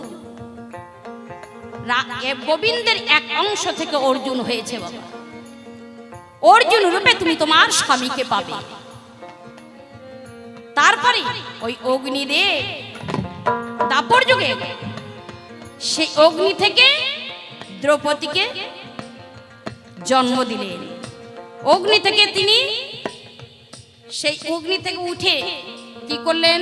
গোবিন্দের এক অংশ থেকে অর্জুন হয়েছে বাবা। অর্জুন রূপে তুমি তোমার স্বামীকে পাবে। তারপরে ওই অগ্নিদেব দাপর যুগে সেই অগ্নি থেকে দ্রৌপদীকে জন্ম দিলেন। অগ্নি থেকে তিনি সেই অগ্নি থেকে উঠে কি করলেন?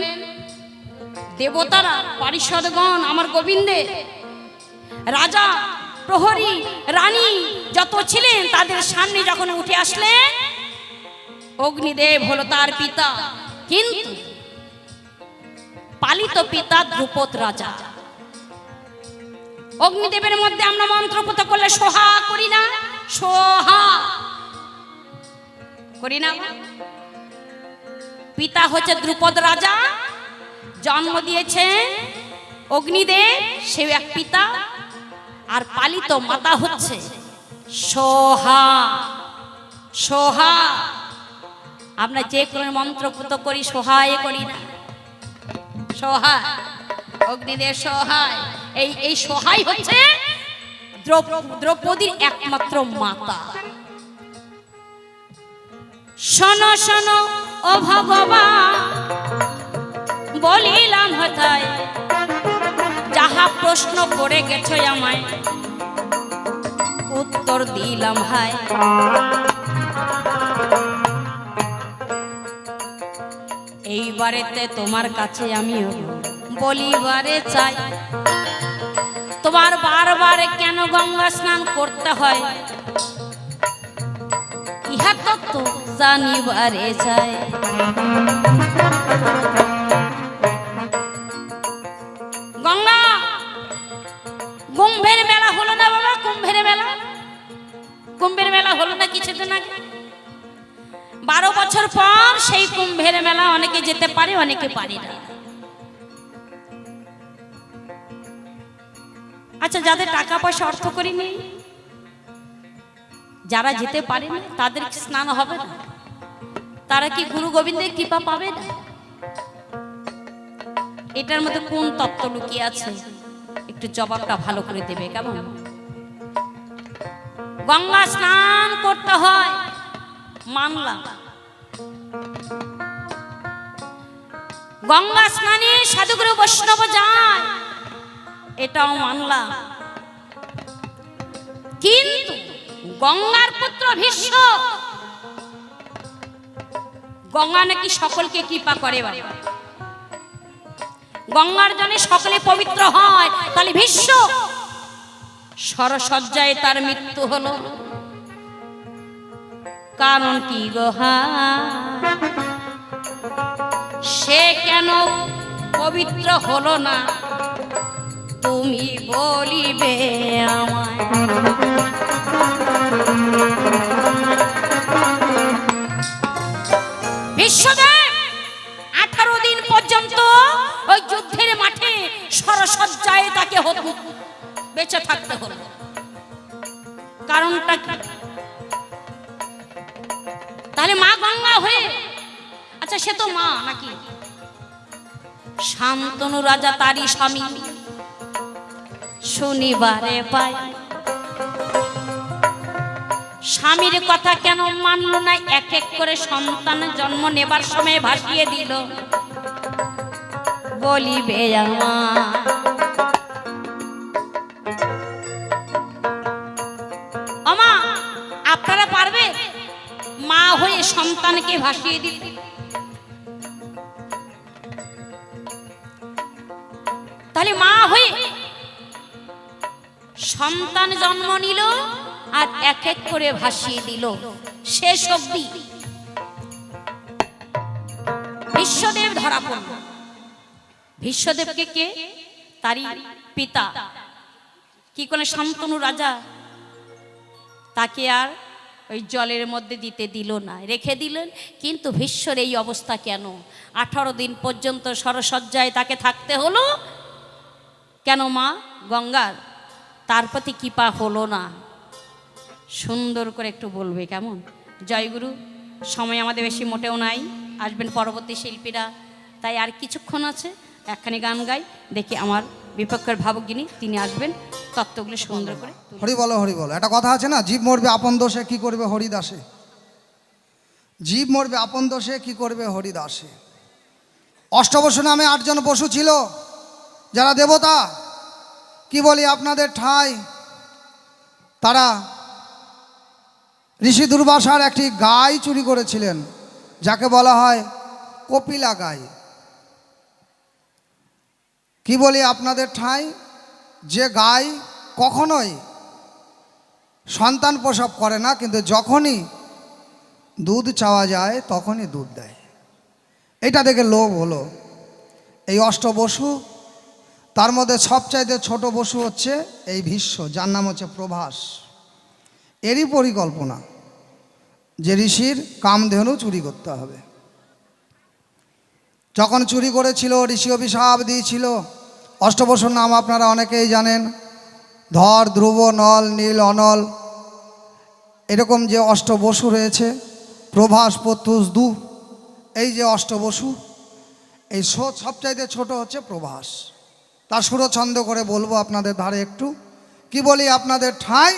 দেবতারা পারিষদগণ আমার গোবিন্দের রাজা প্রহরী রানী যত ছিলেন তাদের সামনে যখন উঠে আসলেন, অগ্নিদেব হলো তার পিতা, কিন্তু পালিত পিতা দ্রুপদ রাজা। অগ্নিদেবের মধ্যে আমরা মন্ত্রপুত করলে সোহা করি না? সোহা করি না? পিতা হচ্ছে দ্রুপদ রাজা, জন্ম দিয়েছে অগ্নিদেব, সে এক পিতা। আর পালিত মাতা হচ্ছে সোহা। সোহা আমরা যে কোনো মন্ত্রপুত করি, সোহায় করি না, সোহা অগ্নিদেব সহায়। এই সহায় হচ্ছে দ্রৌপদীর একমাত্র মাতা। শোনো শোনো ও ভগবান, বলিলাম হতায়, যাহা প্রশ্ন করে গেছো আমায়, উত্তর দিলাম হায়। এইবারেতে তোমার কাছে আমি বলিবারে চাই, তোমার বারবার কেন গঙ্গা স্নান করতে হয়, ইহা তত্ত্ব জানিবারে চাই। গঙ্গা কুম্ভের মেলা হলো না বাবা, কুম্ভের মেলা, কুম্ভের মেলা হলো না কিছুদিন আগে। 12 বছর পর সেই কুম্ভের মেলা অনেকে যেতে পারে, অনেকে পারে না। আচ্ছা, যাদের টাকা পয়সা অর্থ করি নেই, যারা যেতে পারে না, তাদের স্নান হবে না? তারা কি গুরু গোবিন্দের কৃপা পাবে না? এটার মধ্যে কোন তত্ত্ব লুকিয়ে আছে, একটু জবাবটা ভালো করে দেবে কেমন? গঙ্গা স্নান করতে হয়, মানলাম। গঙ্গা স্নানে সাধুগুরু বৈষ্ণব যায়, এটাও মানলাম। কিন্তু গঙ্গার পুত্র ভীষ্ম, গঙ্গা নাকি সকলকে কৃপা করে বাবা, গঙ্গার জন্য সকলে পবিত্র হয়। তাহলে ভীষ্ম সরসজ্জায় তার মৃত্যু হলো, কারণ কি গোহা? সে কেন পবিত্র হলো না, তুমি বলিবে আমায়। বিশ্বদেব 18 দিন পর্যন্ত ওই যুদ্ধের মাঠে সরসজ্জায় তাকে বেঁচে থাকতে হলো। কারণটা কি? তাহলে মা গঙ্গা হয়ে, আচ্ছা সে তো মা নাকি? শান্তনু রাজা তারই স্বামী, শনিবারে পায়। স্বামীর কথা কেন মানলো না? এক এক করে সন্তান জন্ম নেবার সময় ভাসিয়ে দিল, বলিবে আমার। আমা আপনারা পারবে মা হয়ে সন্তানকে ভাসিয়ে দিতে? তাহলে মা হয়ে সন্তান জন্ম নিল আর এক এক করে ভাসিয়ে দিল, শেষ অবধি বিশ্বদেব ধরা পড়ল। বিশ্বদেবকে কে? তারই পিতা কি করে? শান্তনু রাজা তাকে আর ওই জলের মধ্যে দিতে দিল না, রেখে দিলেন। কিন্তু ভীষ্মর এই অবস্থা কেন? 18 দিন পর্যন্ত সরসজ্জায় তাকে থাকতে হলো কেন? মা গঙ্গার তার প্রতি কৃপা হলো না। সুন্দর করে একটু বলবে কেমন? জয়গুরু, সময় আমাদের বেশি মোটেও নাই, আসবেন পরবর্তী শিল্পীরা, তাই আর কিছুক্ষণ আছে, একখানি গান গাই, দেখি আমার বিপক্ষের ভাবক তিনি আসবেন, তত্ত্বগুলো সুন্দর করে। হরি বলো, হরি বলো। একটা কথা আছে না, জীব মরবে আপন দোষে, কি করবে হরিদাসে। জীব মরবে আপন দোষে, কি করবে হরিদাসে। অষ্টবসু নামে 8 জন পশু ছিল, যারা দেবতা। কি বলি আপনাদের ঠাই, তারা ঋষি দুর্বাসার একটি গাই চুরি করেছিলেন, যাকে বলা হয় কপিলা গাই। কি বলি আপনাদের ঠাই, যে গাই কখনোই সন্তান প্রসব করে না, কিন্তু যখনই দুধ চাওয়া যায় তখনই দুধ দেয়। এটা দেখে লোভ হলো এই অষ্টবসু। তার মধ্যে সবচাইতে ছোট বসু হচ্ছে এই ভীষ্ম, যার নাম হচ্ছে প্রভাস। এরই পরিকল্পনা যে ঋষির কামধেনু চুরি করতে হবে। যখন চুরি করেছিল ঋষি অভিশাপ দিয়েছিল। অষ্টবসুর নাম আপনারা অনেকেই জানেন, ধর, ধ্রুব, নল, নীল, অনল, এরকম যে অষ্টবসু রয়েছে, প্রভাস, প্রত্যুষ, দু, এই যে অষ্টবসু, এই সবচাইতে ছোট হচ্ছে প্রভাস। তার সুরছন্দ করে বলবো আপনাদের ধারে একটু, কি বলি আপনাদের ঠাঁই।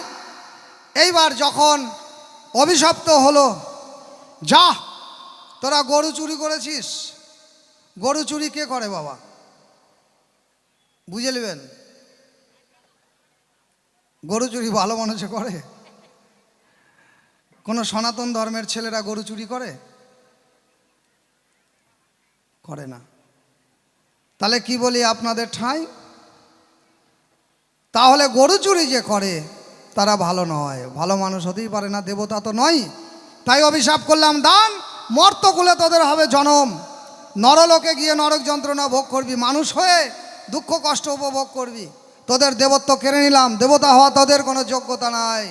এইবার যখন অভিশপ্ত হলো, যা তোরা গরু চুরি করেছিস। গরু চুরি কে করে বাবা? বুঝে নেবেন, গরু চুরি ভালো মানুষে করে? কোনো সনাতন ধর্মের ছেলেরা গরু চুরি করে? করে না। তাহলে কি বলি আপনাদের ঠাঁই, তাহলে গরু চুরি যে করে তারা ভালো নয়, ভালো মানুষ হতেই পারে না, দেবতা তো নয়। তাই অভিশাপ করলাম, দান মর্তকুলে তোদের হবে জনম, নরলোকে গিয়ে নরক যন্ত্রণা ভোগ করবি, মানুষ হয়ে দুঃখ কষ্ট উপভোগ করবি। তোদের দেবত্ব কেড়ে নিলাম, দেবতা হওয়া তোদের কোনো যোগ্যতা নাই।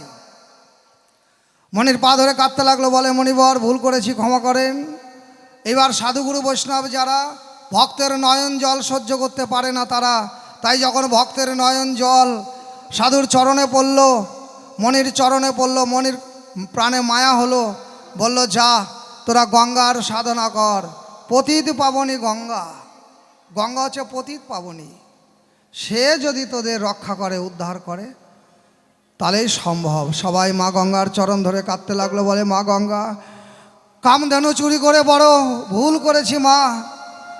মনির পা ধরে কাঁদতে লাগলো, বলে মণিবর ভুল করেছি, ক্ষমা করেন। এবার সাধুগুরু বৈষ্ণব যারা ভক্তের নয়ন জল সহ্য করতে পারে না তারা, তাই যখন ভক্তের নয়ন জল সাধুর চরণে পড়ল, মনির চরণে পড়ল, মনির প্রাণে মায়া হলো, বলল যা তোরা গঙ্গার সাধনা কর। পতিত পাবনী গঙ্গা, গঙ্গা হচ্ছে পতিত পাবনী, সে যদি তোদের রক্ষা করে, উদ্ধার করে, তাহলেই সম্ভব। সবাই মা গঙ্গার চরণ ধরে কাঁদতে লাগলো, বলে মা গঙ্গা, কামধেনু চুরি করে বড় ভুল করেছি মা,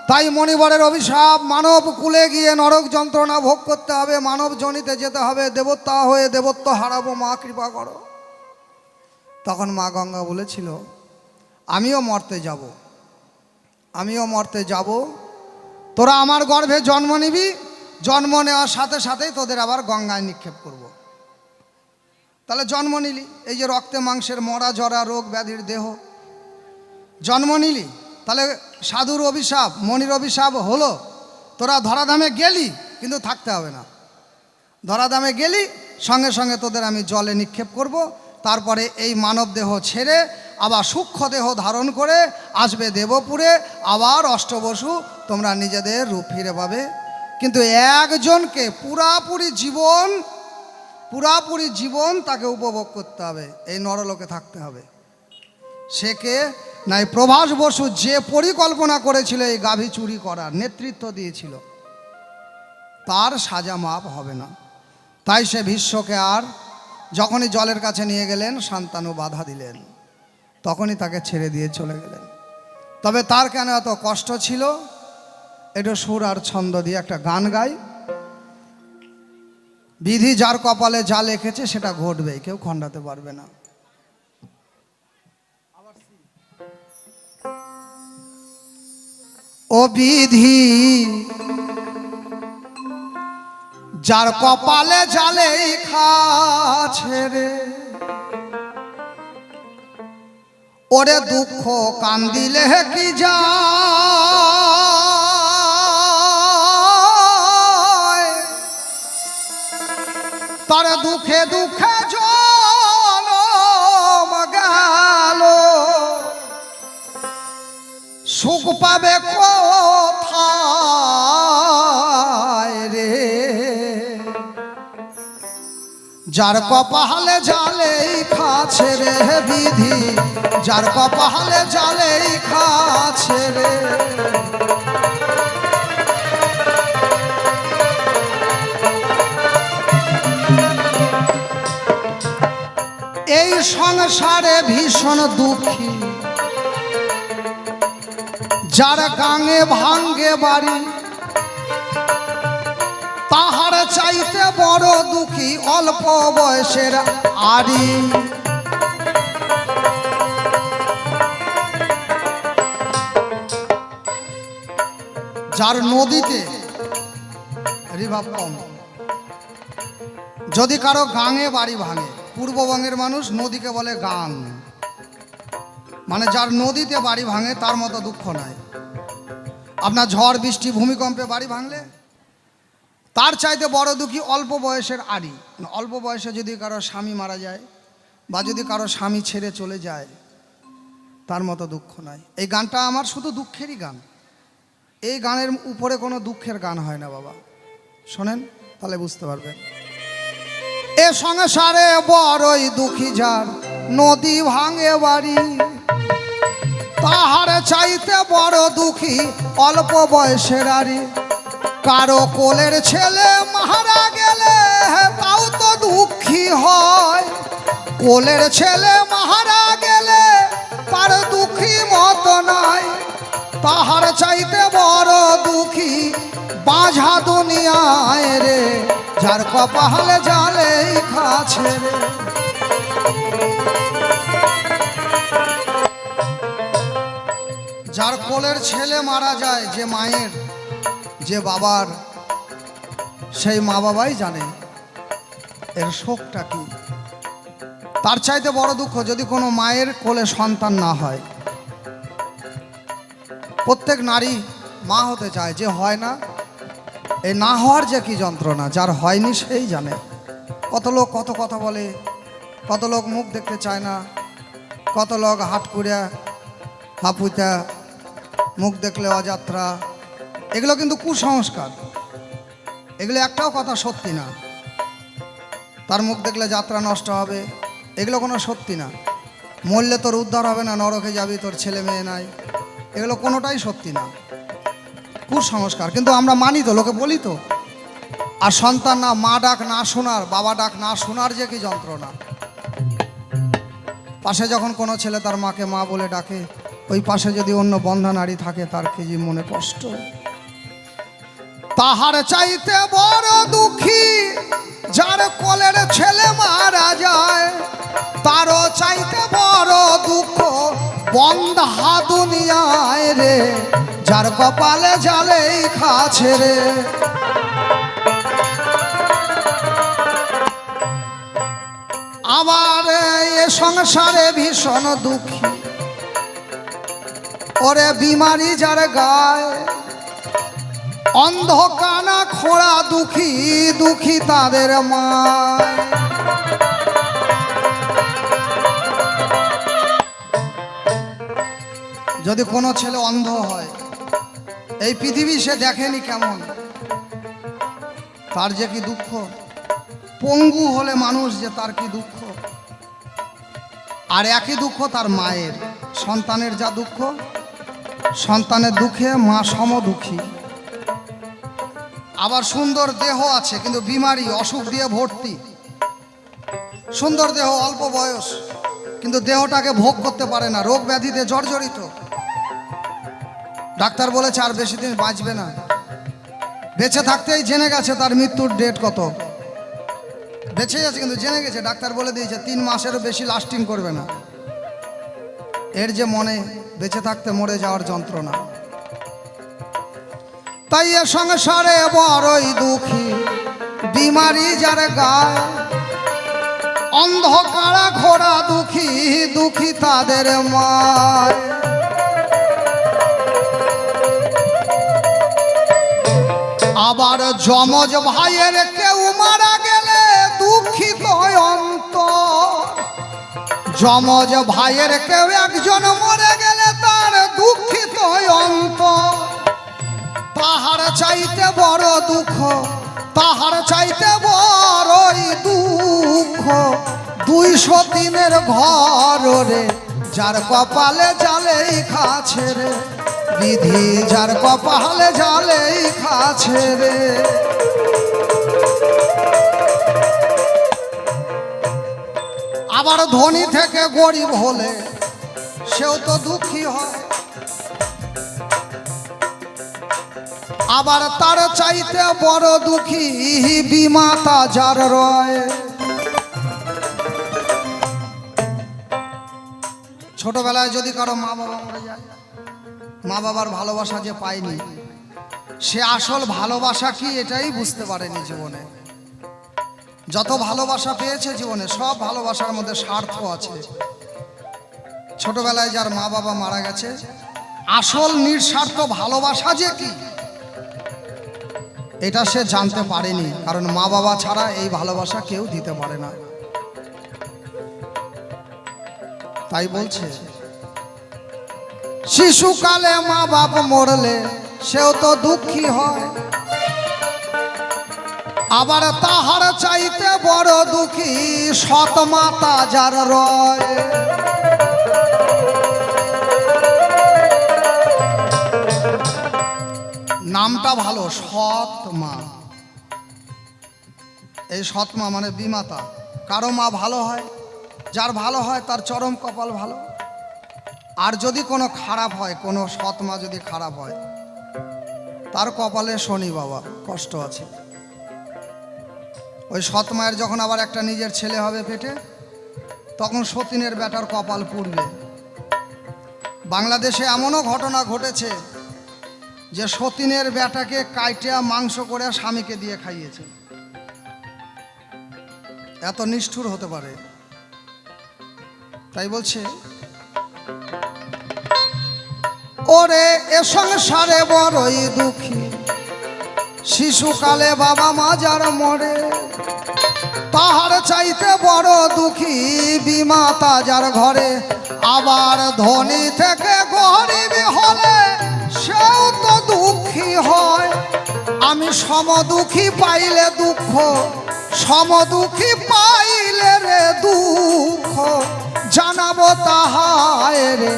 তাই মণিবরের অভিশাপ, মানব কুলে গিয়ে নরক যন্ত্রণা ভোগ করতে হবে, মানব জনিতে যেতে হবে, দেবতা হয়ে দেবত্ব হারাবো, মা কৃপা করো। তখন মা গঙ্গা বলেছিল, আমিও মরতে যাব, আমিও মরতে যাব, তোরা আমার গর্ভে জন্ম নিবি, জন্ম নেওয়ার সাথে সাথেই তোদের আবার গঙ্গায় নিক্ষেপ করব। তাহলে জন্ম নিলি, এই যে রক্তে মাংসের মরা জরা রোগ ব্যাধির দেহ, জন্ম নিলি, তাহলে সাধুর অভিশাপ, মনির অভিশাপ হলো, তোরা ধরাধামে গেলি, কিন্তু থাকতে হবে না। ধরাধামে গেলি, সঙ্গে সঙ্গে তোদের আমি জলে নিক্ষেপ করব, তারপরে এই মানব দেহ ছেড়ে আবার সূক্ষ্ম দেহ ধারণ করে আসবে দেবপুরে, আবার অষ্টবসু তোমরা নিজেদের রূপ ফিরে পাবে। কিন্তু একজনকে পুরাপুরি জীবন তাকে উপভোগ করতে হবে, এই নরলোকে থাকতে হবে। সে কে? নাই প্রভাস বসু, যে পরিকল্পনা করেছিল এই গাভী চুরি করার, নেতৃত্ব দিয়েছিল, তার সাজা মাপ হবে না। তাই সে ভীষ্মকে আর যখনই জলের কাছে নিয়ে গেলেন, শান্তানু বাধা দিলেন, তখনই তাকে ছেড়ে দিয়ে চলে গেলেন। তবে তার কেন এত কষ্ট ছিল, এটা সুর আর ছন্দ দিয়ে একটা গান গাই। বিধি যার কপালে যা লিখেছে সেটা ঘটবে, কেউ খণ্ডাতে পারবে না। ও বিধি যার কপালে জালে খাছে রে, ওরে দুঃখ কান্দিলে কি যায়, তার দুঃখে দুঃখে জনম গেল, সুখ পাবে কোথায় রে, যার কপালে জালেই খাছে রে বিধি, যার কপালে জালেই খাছে রে। এই সংসারে ভীষণ দুঃখী, যার গাঙে ভাঙ্গে বাড়ি, তাহার চাইতে বড় দুঃখী অল্প বয়সের আরি। যার নদীতে রিভার কম, যদি কারো গাঙে বাড়ি ভাঙে, পূর্ববঙ্গের মানুষ নদীকে বলে গাং, মানে যার নদীতে বাড়ি ভাঙে তার মতো দুঃখ নাই। আপনার ঝড় বৃষ্টি ভূমিকম্পে বাড়ি ভাঙলে তার চাইতে বড় দুঃখী অল্প বয়সের আড়ি। অল্প বয়সে যদি কারো স্বামী মারা যায় বা যদি কারো স্বামী ছেড়ে চলে যায়, তার মতো দুঃখ নাই। এই গানটা আমার শুধু দুঃখেরই গান, এই গানের উপরে কোনো দুঃখের গান হয় না বাবা, শোনেন তাহলে বুঝতে পারবেন। এ সংসারে বড়ই দুঃখী যার নদী ভাঙে বাড়ি, তাহার চাইতে বড় দুঃখী অল্প বয়সের আরি। কারো কোলের ছেলে মারা গেলে তাও তো দুঃখী হয়, কোলের ছেলে মারা গেলে তার দুঃখী মতো নাই। তাহার চাইতে বড় দুঃখী বাঁঝা দুনিয়ায় রে, যার কপালে জালেই খাছে রে। যার কোলের ছেলে মারা যায়, যে মায়ের যে বাবার, সেই মা বাবাই জানে এর শোকটা কি। তার চাইতে বড় দুঃখ যদি কোনো মায়ের কোলে সন্তান না হয়। প্রত্যেক নারী মা হতে চায়, যে হয় না, এই না হওয়ার যে কি যন্ত্রণা, যার হয়নি সেই জানে। কত লোক কত কথা বলে, কত লোক মুখ দেখতে চায় না, কত লোক হাট করিয়া হাপুইতা, মুখ দেখলে অযাত্রা, এগুলো কিন্তু কুসংস্কার। এগুলো একটাও কথা সত্যি না। তার মুখ দেখলে যাত্রা নষ্ট হবে, এগুলো কোনো সত্যি না। মরলে তোর উদ্ধার হবে না, নরকে যাবি, তোর ছেলে মেয়ে নাই, এগুলো কোনোটাই সত্যি না, কুসংস্কার। কিন্তু আমরা মানি তো, লোকে বলি তো। আর সন্তান না, মা ডাক না শোনার, বাবা ডাক না শোনার যে কি যন্ত্রণা। পাশে যখন কোনো ছেলে তার মাকে মা বলে ডাকে, ওই পাশে যদি অন্য বন্ধা নারী থাকে, তার কি যে মনে কষ্ট। তাহার চাইতে বড় দুঃখী যার কোলের ছেলে মারা যায়, তারও চাইতে বড় দুঃখ বন্ধা দুনিয়ায় রে, যার কপালে জালেই খাছে রে। আবার এ সংসারে ভীষণ দুঃখী, ওরে বিমারি যার গায়, অন্ধ কানা খোড়া দুঃখী, দুঃখী তাদের মায়। যদি কোনো ছেলে অন্ধ হয়, এই পৃথিবী সে দেখেনি কেমন, তার যে কি দুঃখ। পঙ্গু হলে মানুষ, যে তার কি দুঃখ। আর একই দুঃখ তার মায়ের, সন্তানের যা দুঃখ, সন্তানের দুঃখে মা সম দুঃখী। আবার সুন্দর দেহ আছে কিন্তু বিমারি, অসুখ দিয়ে ভর্তি। সুন্দর দেহ, অল্প বয়স, কিন্তু দেহটাকে ভোগ করতে পারে না, রোগ ব্যাধিতে জর্জরিত। ডাক্তার বলেছে আর বেশি দিন বাঁচবে না, বেঁচে থাকতেই জেনে গেছে তার মৃত্যুর ডেট কত। বেঁচে যাচ্ছে কিন্তু জেনে গেছে, ডাক্তার বলে দিয়েছে 3 মাসেরও বেশি লাস্টিং করবে না। এর যে মনে বেঁচে থাকতে মরে যাওয়ার যন্ত্রণা। তাই এ সংসারে বড়ই দুঃখী বিমারি যার গায়, অন্ধকারা ঘোড়া দুঃখী, দুঃখী তাদের মায়। আবার যমজ ভাইয়ের কেউ মারা গেলে দুঃখিত অন্তর, যমজ ভাইয়ের কেউ একজন মরে গেলে তার দুঃখিত অন্তর। তাহার চাইতে বড় দুঃখ, তাহার চাইতে বড়ই দুঃখ 200 দিনের ঘর রে, যার কপালে জালেই খাছে রে, বিধি যার কপালে জালেই খাছে রে। আবার ধনী থেকে গরিব হলে সেও তো দুঃখী হয়। আবার তার চাইতে বড় দুঃখী বিমাতা যার রয়। ছোটবেলায় যদি কারো মা বাবা মরে যায়, মা বাবার ভালোবাসা যে পায়নি, সে আসল ভালোবাসা কি এটাই বুঝতে পারেনি জীবনে। যত ভালোবাসা পেয়েছে জীবনে, সব ভালোবাসার মধ্যে স্বার্থ আছে। ছোটবেলায় যার মা বাবা মারা গেছে, আসল নিঃস্বার্থ ভালোবাসা যে কি এটা সে জানতে পারেনি, কারণ মা বাবা ছাড়া এই ভালোবাসা কেউ দিতে পারে না। তাই বলছে শিশুকালে মা বাপ মরলে সেও তো দুঃখী হয়, আবার তাহার চাইতে বড় দুঃখী সৎ মাতা যার রয়। নামটা ভালো, সৎ মা। এই সৎ মা মানে বিমাতা। কারো মা ভালো হয়, যার ভালো হয় তার চরম কপাল ভালো। আর যদি কোনো খারাপ হয়, কোনো সৎ মা যদি খারাপ হয়, তার কপালে শনি বাবা কষ্ট আছে। ওই সৎ মায়ের যখন আবার একটা নিজের ছেলে হবে পেটে, তখন সতীনের বেটার কপাল পুড়বে। বাংলাদেশে এমনও ঘটনা ঘটেছে যে সতীনের বেটাকে কাইটিয়া মাংস করে স্বামীকে দিয়ে খাইয়েছে। এত নিষ্ঠুর হতে পারে। তাই বলছে, ওরে এ সংসারে বড়ই দুঃখী, শিশুকালে বাবা মা যার মরে, তাহার চাইতে বড় দুঃখী বিমাতা যার ঘরে। আবার ধনী থেকে গরিব হলে সেও তো দুঃখী হয়। আমি সমদুঃখী পাইলে দুঃখ, সমদুঃখী পাইলে রে দুঃখ, জানাবো তাহায় রে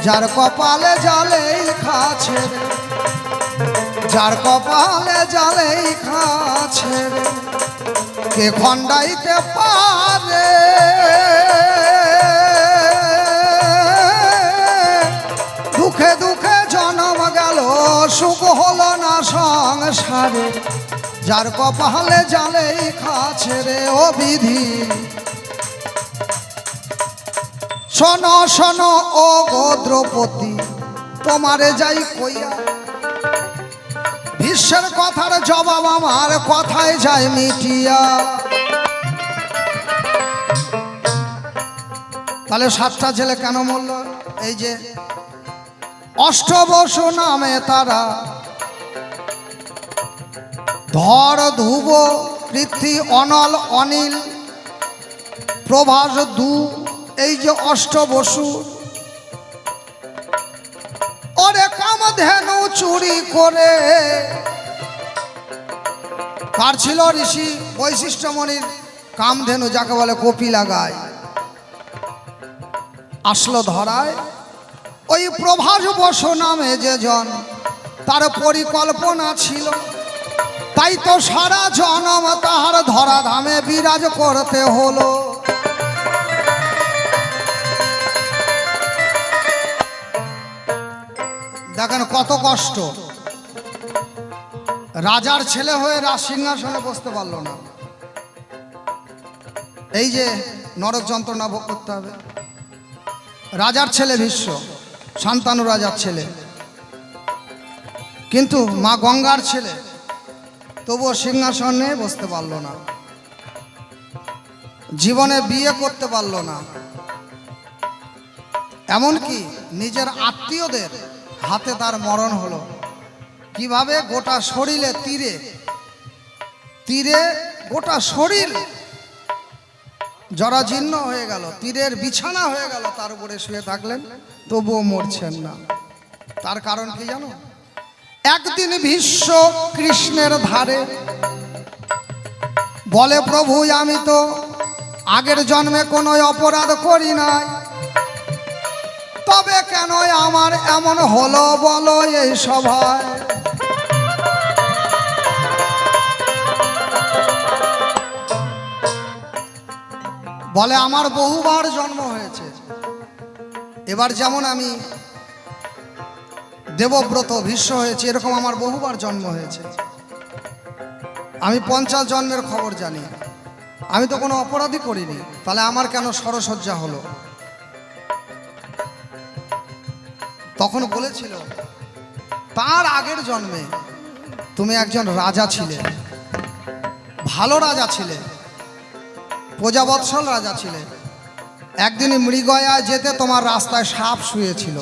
যার কপালে জালেই খাছে রে, যার কপালে জালেই খাছে রে, কে খণ্ডাইতে পারে। দুঃখে দুঃখে জন্ম গেল, সুখ হলো না সংসারে, যার কপালে জালেই খাছে রে ও বিধি। শোনো শোনো ও গো দ্রৌপদী, তোমারে যাই কইয়া, বিশ্বের কথার জবাব আমার কথায় যায় মিটিয়া। তাহলে 7টা ছেলে কেন মরল? এই যে অষ্টবসু নামে তারা, ধর ধ্রুব পৃথ্বী অনল অনিল প্রভাস দু, এই যে অষ্টবসু, ওরে কামধেনু চুরি করে। কার ছিল? ঋষি বৈশিষ্ট্যমণির কামধেনু, যাকে বলে কপিলা গায়, আসলো ধরায়। ওই প্রভাস বসু নামে যে জন, তার পরিকল্পনা ছিল, তাই তো সারা জনম তাহার ধরাধামে বিরাজ করতে হলো। দেখেন কত কষ্ট। রাজার ছেলে হয়ে রাজ সিংহাসনে বসতে পারলো না, এই যে নরক যন্ত্রণা ভোগ করতে হবে। রাজার ছেলে ভীষ্ম, শান্তনু রাজার ছেলে, কিন্তু মা গঙ্গার ছেলে, তবুও সিংহাসনে বসতে পারলো না। জীবনে বিয়ে করতে পারলো না, এমনকি নিজের আত্মীয়দের হাতে তার মরণ হলো। কিভাবে? গোটা শরীরে তীরে তীরে গোটা শরীর জরাজীর্ণ হয়ে গেল, তীরের বিছানা হয়ে গেল, তার উপরে শুয়ে থাকলেন, তবুও মরছেন না। তার কারণ কি জানো? একদিন ভীষ্ম কৃষ্ণের ধারে বলে, প্রভু আমি তো আগের জন্মে কোনো অপরাধ করি নাই, তবে কেন আমার এমন হলো বলো এই সভায়। বলে আমার বহুবার জন্ম হয়েছে, এবার যেমন আমি দেবব্রত ভীষ্ম হয়েছে, এরকম আমার বহুবার জন্ম হয়েছে। আমি 50 জন্মের খবর জানি, আমি তো কোনো অপরাধই করিনি, তাহলে আমার কেন সরসজ্জা হলো? তখন বলেছিল, তার আগের জন্মে তুমি একজন রাজা ছিলে, ভালো রাজা ছিলে, প্রজাবৎসল রাজা ছিলে। একদিন মৃগয়া যেতে তোমার রাস্তায় সাপ শুয়েছিল,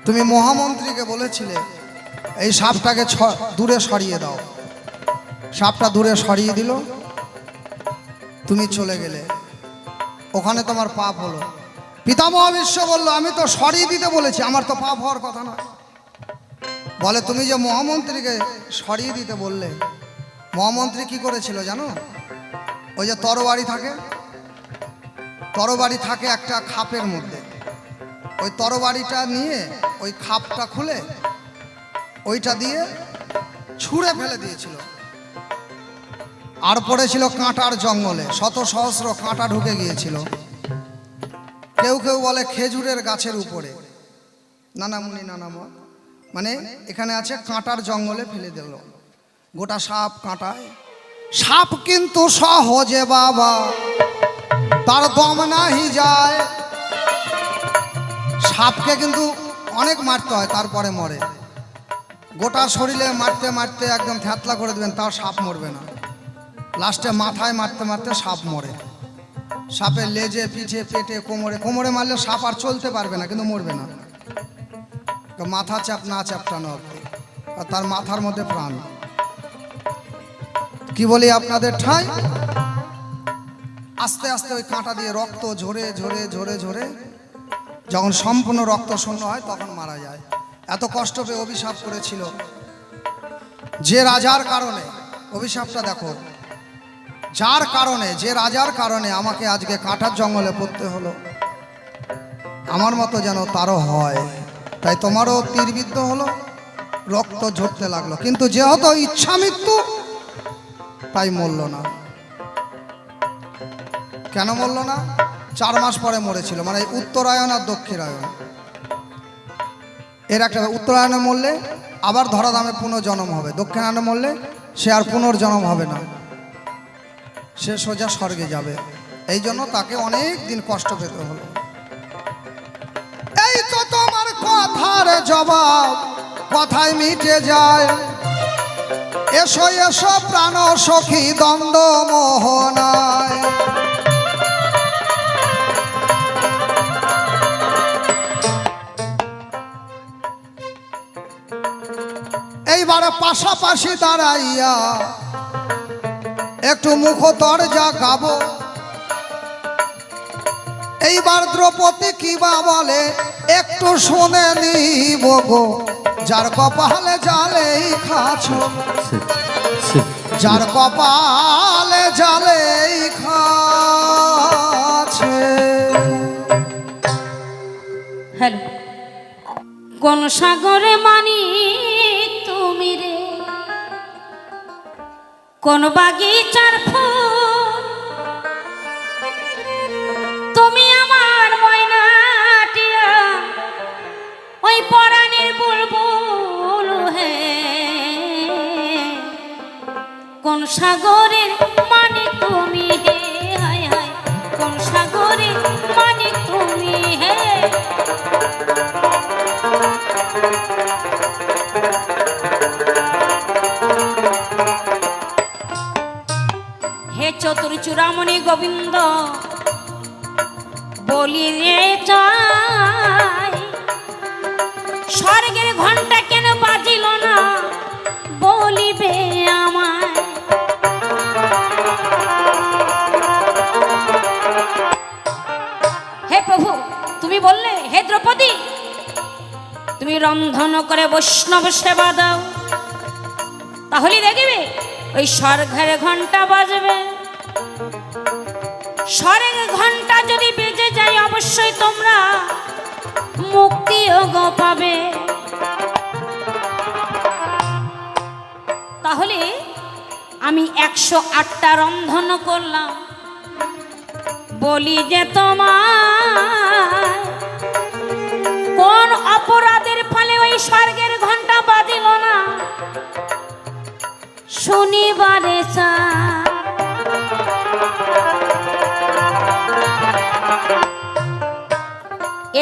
তুমি মহামন্ত্রীকে বলেছিলে এই সাপটাকে দূরে সরিয়ে দাও। সাপটা দূরে সরিয়ে দিল, তুমি চলে গেলে, ওখানে তোমার পাপ হলো। পিতামহ ভীষ্ম বলল, আমি তো সরিয়ে দিতে বলেছি, আমার তো পাপ হওয়ার কথা নয়। বলে তুমি যে মহামন্ত্রীকে সরিয়ে দিতে বললে, মহামন্ত্রী কি করেছিল জানো? ওই যে তরবারি থাকে একটা খাপের মধ্যে, ওই তরবারিটা নিয়ে ওই খাপটা খুলে ওইটা দিয়ে ছুঁড়ে ফেলে দিয়েছিল। আর পড়েছিল কাঁটার জঙ্গলে, শত সহস্র কাঁটা ঢুকে গিয়েছিল। কেউ কেউ বলে খেজুরের গাছের উপরে, নানামুনি নানামা, মানে এখানে আছে কাঁটার জঙ্গলে ফেলে দিল। গোটা সাপ কাঁটায়, সাপ কিন্তু সহজে বাবা তার দম নাহি যায়। সাপকে কিন্তু অনেক মারতে হয়, তারপরে মরে। গোটা শরীরে মারতে মারতে একদম থ্যাতলা করে দেবেন, তাও সাপ মরবে না। লাস্টে মাথায় মারতে মারতে সাপ মরে। সাপের লেজে, পিঠে, পেটে, কোমরে মারলে সাপ আর চলতে পারবে না, কিন্তু মরবে না। মাথা চাপ না চাপটানো অব্দি, আর তার মাথার মধ্যে প্রাণ। কি বলি আপনাদের ঠাই, আস্তে আস্তে ওই কাঁটা দিয়ে রক্ত ঝরে ঝরে ঝরে ঝরে যখন সম্পূর্ণ রক্ত শূন্য হয় তখন মারা যায়। এত কষ্ট পেয়ে অভিশাপ করেছিল যে রাজার কারণে। অভিশাপটা দেখো, যার কারণে, যে রাজার কারণে আমাকে আজকে কাঁটার জঙ্গলে পড়তে হলো, আমার মতো যেন তারও হয়। তাই তোমারও তীরবিদ্ধ হলো, রক্ত ঝরতে লাগলো, কিন্তু যেহেতু ইচ্ছা মৃত্যু তাই মরল না। কেন মরল না? 4 মাস পরে মরেছিল, মানে উত্তরায়ণ আর দক্ষিণায়ন এর একটা। উত্তরায়ণে মরলে আবার ধরাধামে পুনর্জন্ম হবে, দক্ষিণায়নে মরলে সে আর পুনর্জন্ম হবে না, সে সোজা স্বর্গে যাবে। এই জন্য তাকে অনেক দিন কষ্ট পেতে হলো। এই তো তোমার কথার জবাব, কথায় মিটে যায়। এসো এসো প্রাণ সখী দ্বন্দ্ব মোহনায়। এইবারে পাশাপাশি দাঁড়াইয়া একটু মুখ দরজা গাবো। এইবার দ্রৌপদী কিবা বলে একটু শুনে নিব গো। যার কপালে জালেই খাছো, যার কপালে জালেই খাছে। হ্যালো, কোন সাগরে মানি তুমি রে, কোন বাগিচার ফুল তুমি আমার ময়নাটিয়া, ওই পরাণের বুলবুল হে। কোন সাগরের মানি তুমি হে, হায় হায়, কোন সাগরের মানি তুমি হে। হে চতুর চূড়ামণি গোবিন্দ বলি রে চাই, স্বর্গের ঘন্টা কেন বাজিল না বলিবে আমায়। হে প্রভু, তুমি বললে হে দ্রৌপদী তুমি রন্ধন করে বৈষ্ণব সেবা দাও, তাহলে দেখবে ওই স্বর্গের ঘন্টা বাজবে। স্বর্গের ঘন্টা যদি বেজে যায় অবশ্যই তোমরা মুক্তিও গো পাবে। তাহলে আমি 108টা রন্ধন করলাম, বলি যে তোমার কোন অপরাধের ফলে ওই স্বর্গের ঘন্টা বাজিল না শনিবারে চা।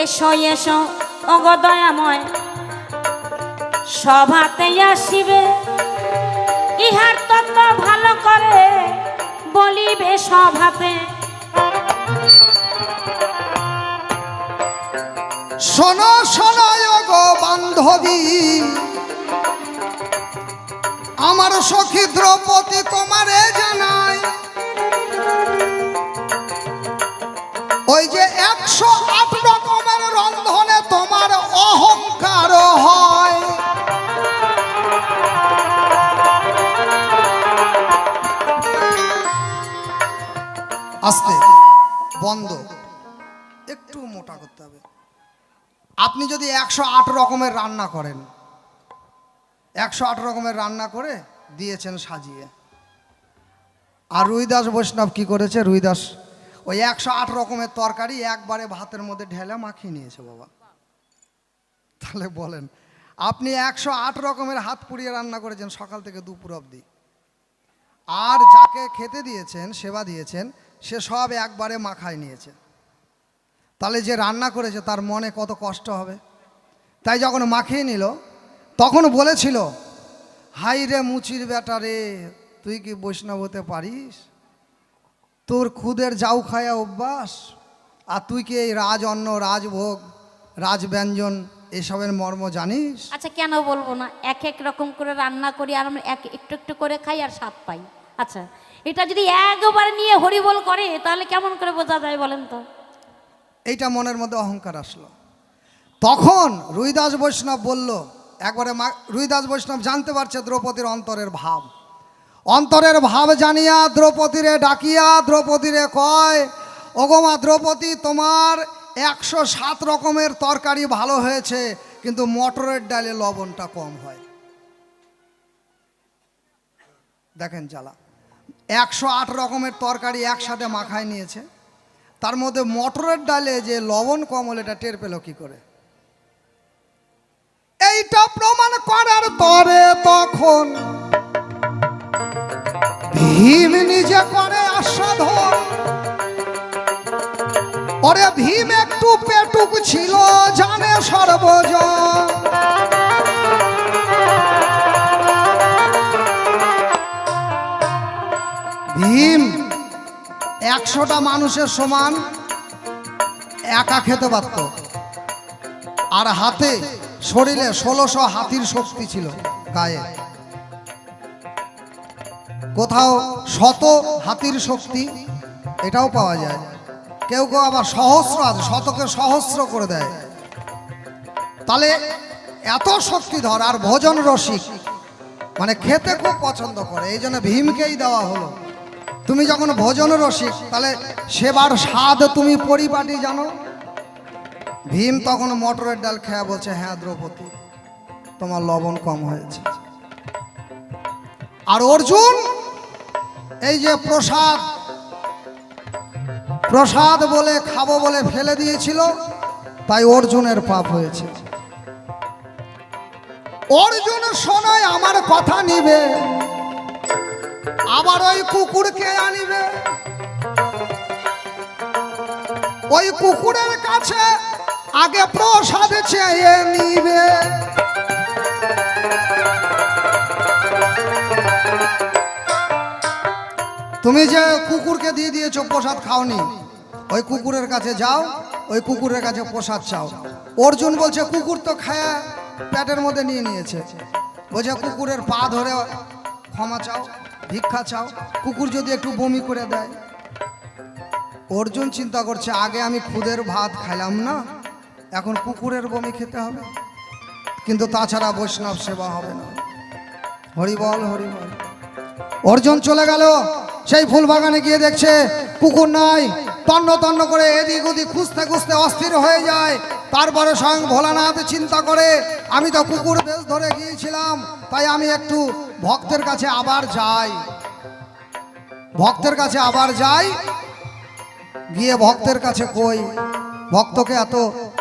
এসো এসো ওগো দয়াময়, সভাতে আসিবে, ইহার তত্ত্ব ভালো করে বলিবে সভাতে। শোনো শোনো গো বান্ধবী, আমার সখী দ্রৌপদী তোমারে জানাই। ওই যে 108 রকমের রন্ধনে তোমার অহংকার হয়, মোটা করতে হবে। আপনি যদি 108 রকমের রান্না করেন, 108 রকমের রান্না করে দিয়েছেন সাজিয়ে, আর রুইদাস বৈষ্ণব কি করেছে? রুইদাস ওই 108 রকমের তরকারি একবারে ভাতের মধ্যে ঢেলে মাখিয়ে নিয়েছে বাবা। তাহলে বলেন, আপনি 108 রকমের হাত পুড়িয়ে রান্না করেছেন সকাল থেকে দুপুর অবধি, আর যাকে খেতে দিয়েছেন, সেবা দিয়েছেন, সে সব একবারে মাখায় নিয়েছে। তাহলে যে রান্না করেছে তার মনে কত কষ্ট হবে। তাই যখন মাখিয়ে নিল তখন বলেছিল, হাই রে মুচির বেটা রে, তুই কি বৈষ্ণব হতে পারিস? তোর খুদের যাও খায়া অভ্যাস, আর তুই কি এই রাজ অন্ন, রাজভোগ, রাজব্যঞ্জন এসবের মর্ম জানিস? আচ্ছা, কেন বলবো না? এক এক রকম করে রান্না করি আর আমরা একটু একটু করে খাই আর স্বাদ পাই। আচ্ছা, এটা যদি একবার নিয়ে হরিবোল করে তাহলে কেমন করে বোঝা যায় বলেন তো? এইটা মনের মধ্যে অহংকার আসলো। তখন রুইদাস বৈষ্ণব বলল, একবারে রুইদাস বৈষ্ণব জানতে পারছে দ্রৌপদীর অন্তরের ভাব। অন্তরের ভাব জানিয়া দ্রৌপদীরে ডাকিয়া দ্রৌপদীরে কয়, ওগো মা দ্রৌপদী, তোমার 107 রকমের তরকারি ভালো হয়েছে, কিন্তু মটরের ডালে লবণটা কম হয়। দেখেন জ্বালা, 108 রকমের তরকারি একসাথে মাখায় নিয়েছে, তার মধ্যে মটরের ডালে যে লবণ কম হলে এটা টের পেল কি করে? এইটা প্রমাণ করার তরে তখন ভীম নিজে করে আস্বাদন। ওরে ভীম একটু পেটুক ছিল, জানে সর্বজন। ভীম 100টা মানুষের সমান একা খেতে পারত, আর হাতে শরীরে 1600 হাতির শক্তি ছিল গায়ে। কোথাও 100 হাতির শক্তি এটাও পাওয়া যায়, কেউ কেউ আবার সহস্র আছে, শতকে সহস্র করে দেয়। তাহলে এত শক্তিধর আর ভোজন রসিক, মানে খেতে খুব পছন্দ করে, এই জন্য ভীমকেই দেওয়া হলো। তুমি যখন ভোজন রসিক, তাহলে সেবার স্বাদ তুমি পরিপাটি জানো। ভীম তখন মটরের ডাল খেয়ে বলছে, হ্যাঁ দ্রৌপদী, তোমার লবণ কম হয়েছে। আর অর্জুন এই যে প্রসাদ প্রসাদ বলে খাবো বলে ফেলে দিয়েছিল, তাই অর্জুনের পাপ হয়েছে। অর্জুন শোনায় আমার কথা নিবে, আবার ওই কুকুরকে আনিবে, ওই কুকুরের কাছে আগে প্রসাদ চেয়ে নিবে। তুমি যে কুকুরকে দিয়ে দিয়েছো প্রসাদ খাওনি, ওই কুকুরের কাছে যাও, ওই কুকুরের কাছে প্রসাদ চাও। অর্জুন বলছে, কুকুর তো খায়া পেটের মধ্যে নিয়ে নিয়েছে। বলছে, কুকুরের পা ধরে ক্ষমা চাও, ভিক্ষা চাও, কুকুর যদি একটু বমি করে দেয়। অর্জুন চিন্তা করছে, আগে আমি খুদের ভাত খাইলাম না, এখন কুকুরের বমি খেতে হবে, কিন্তু তাছাড়া বৈষ্ণব সেবা হবে না। হরিবল হরিবল। অর্জুন চলে গেল, সেই ফুল বাগানে গিয়ে দেখছে কুকুর নাই, তন্ন তন্ন করে এদিক ওদিক খুঁজতে খুঁজতে অস্থির হয়ে যায়। তারপরে স্বয়ং ভোলানাথ চিন্তা করে, আমি তো কুকুর বেশ ধরে গিয়েছিলাম, তাই আমি একটু ভক্তের কাছে আবার যাই। ভক্তের কাছে আবার যাই, গিয়ে ভক্তের কাছে কই, ভক্তকে এত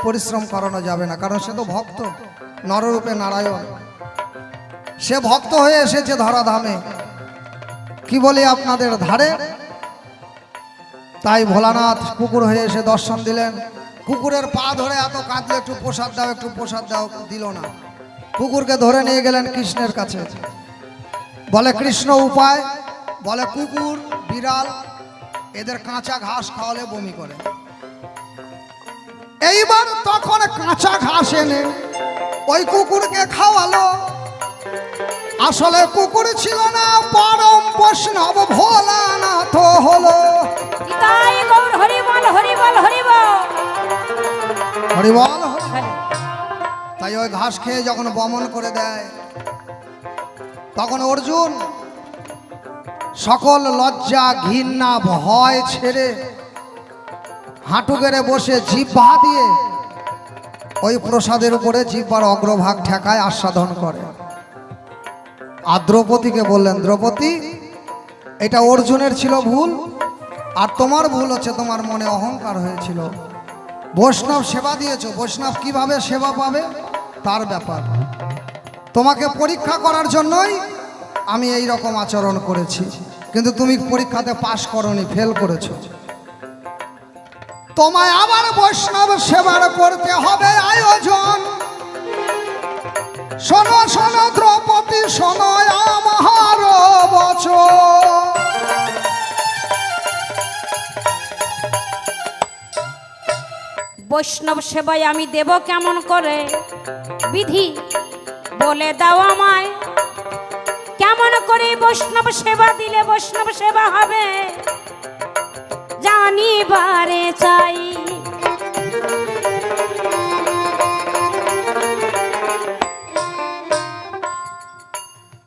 পরিশ্রম করানো যাবে না, কারণ সে তো ভক্ত, নররূপে নারায়ণ, সে ভক্ত হয়ে এসেছে ধরাধামে, কি বলি আপনাদের ধারে। তাই ভোলানাথ কুকুর হয়ে এসে দর্শন দিলেন। কুকুরের পা ধরে এত কাঁদলে, একটু প্রসাদ দাও, একটু প্রসাদ দাও, দিল না। কুকুরকে ধরে নিয়ে গেলেন কৃষ্ণের কাছে। বলে, কৃষ্ণ উপায়? বলে, কুকুর বিড়াল এদের কাঁচা ঘাস খাওয়ালে বমি করে। এইবার তখন কাঁচা ঘাস এনে ওই কুকুরকে খাওয়ালো। আসলে কুকুর ছিল না, পরম বৈষ্ণব ভোলানাথ হলো। হরিবল হরিবল হরিবল হরিবল। তাই ওই ঘাস খেয়ে যখন বমন করে দেয়, তখন অর্জুন সকল লজ্জা ঘৃণা ভয় ছেড়ে হাঁটু গেড়ে বসে জিহ্বা দিয়ে ওই প্রসাদের উপরে জিহ্বার অগ্রভাগ ঠেকায় আস্বাদন করে। আর দ্রৌপদীকে বললেন, দ্রৌপদী, এটা অর্জুনের ছিল ভুল, আর তোমার ভুল হচ্ছে তোমার মনে অহংকার হয়েছিল। বৈষ্ণব সেবা দিয়েছো, বৈষ্ণব কিভাবে সেবা পাবে তার ব্যাপার। তোমাকে পরীক্ষা করার জন্যই আমি এই রকম আচরণ করেছি, কিন্তু তুমি পরীক্ষাতে পাশ করনি, ফেল করেছো। তোমায় আবার বৈষ্ণব সেবার করতে হবে আয়োজন। শোনো শোনো দ্রৌপদী, শোনো আমার বচন। বৈষ্ণব সেবায় আমি দেব কেমন করে, বিধি বলে দাও আমায়। কেমন করে বৈষ্ণব সেবা দিলে বৈষ্ণব সেবা হবে, জানিবারে চাই।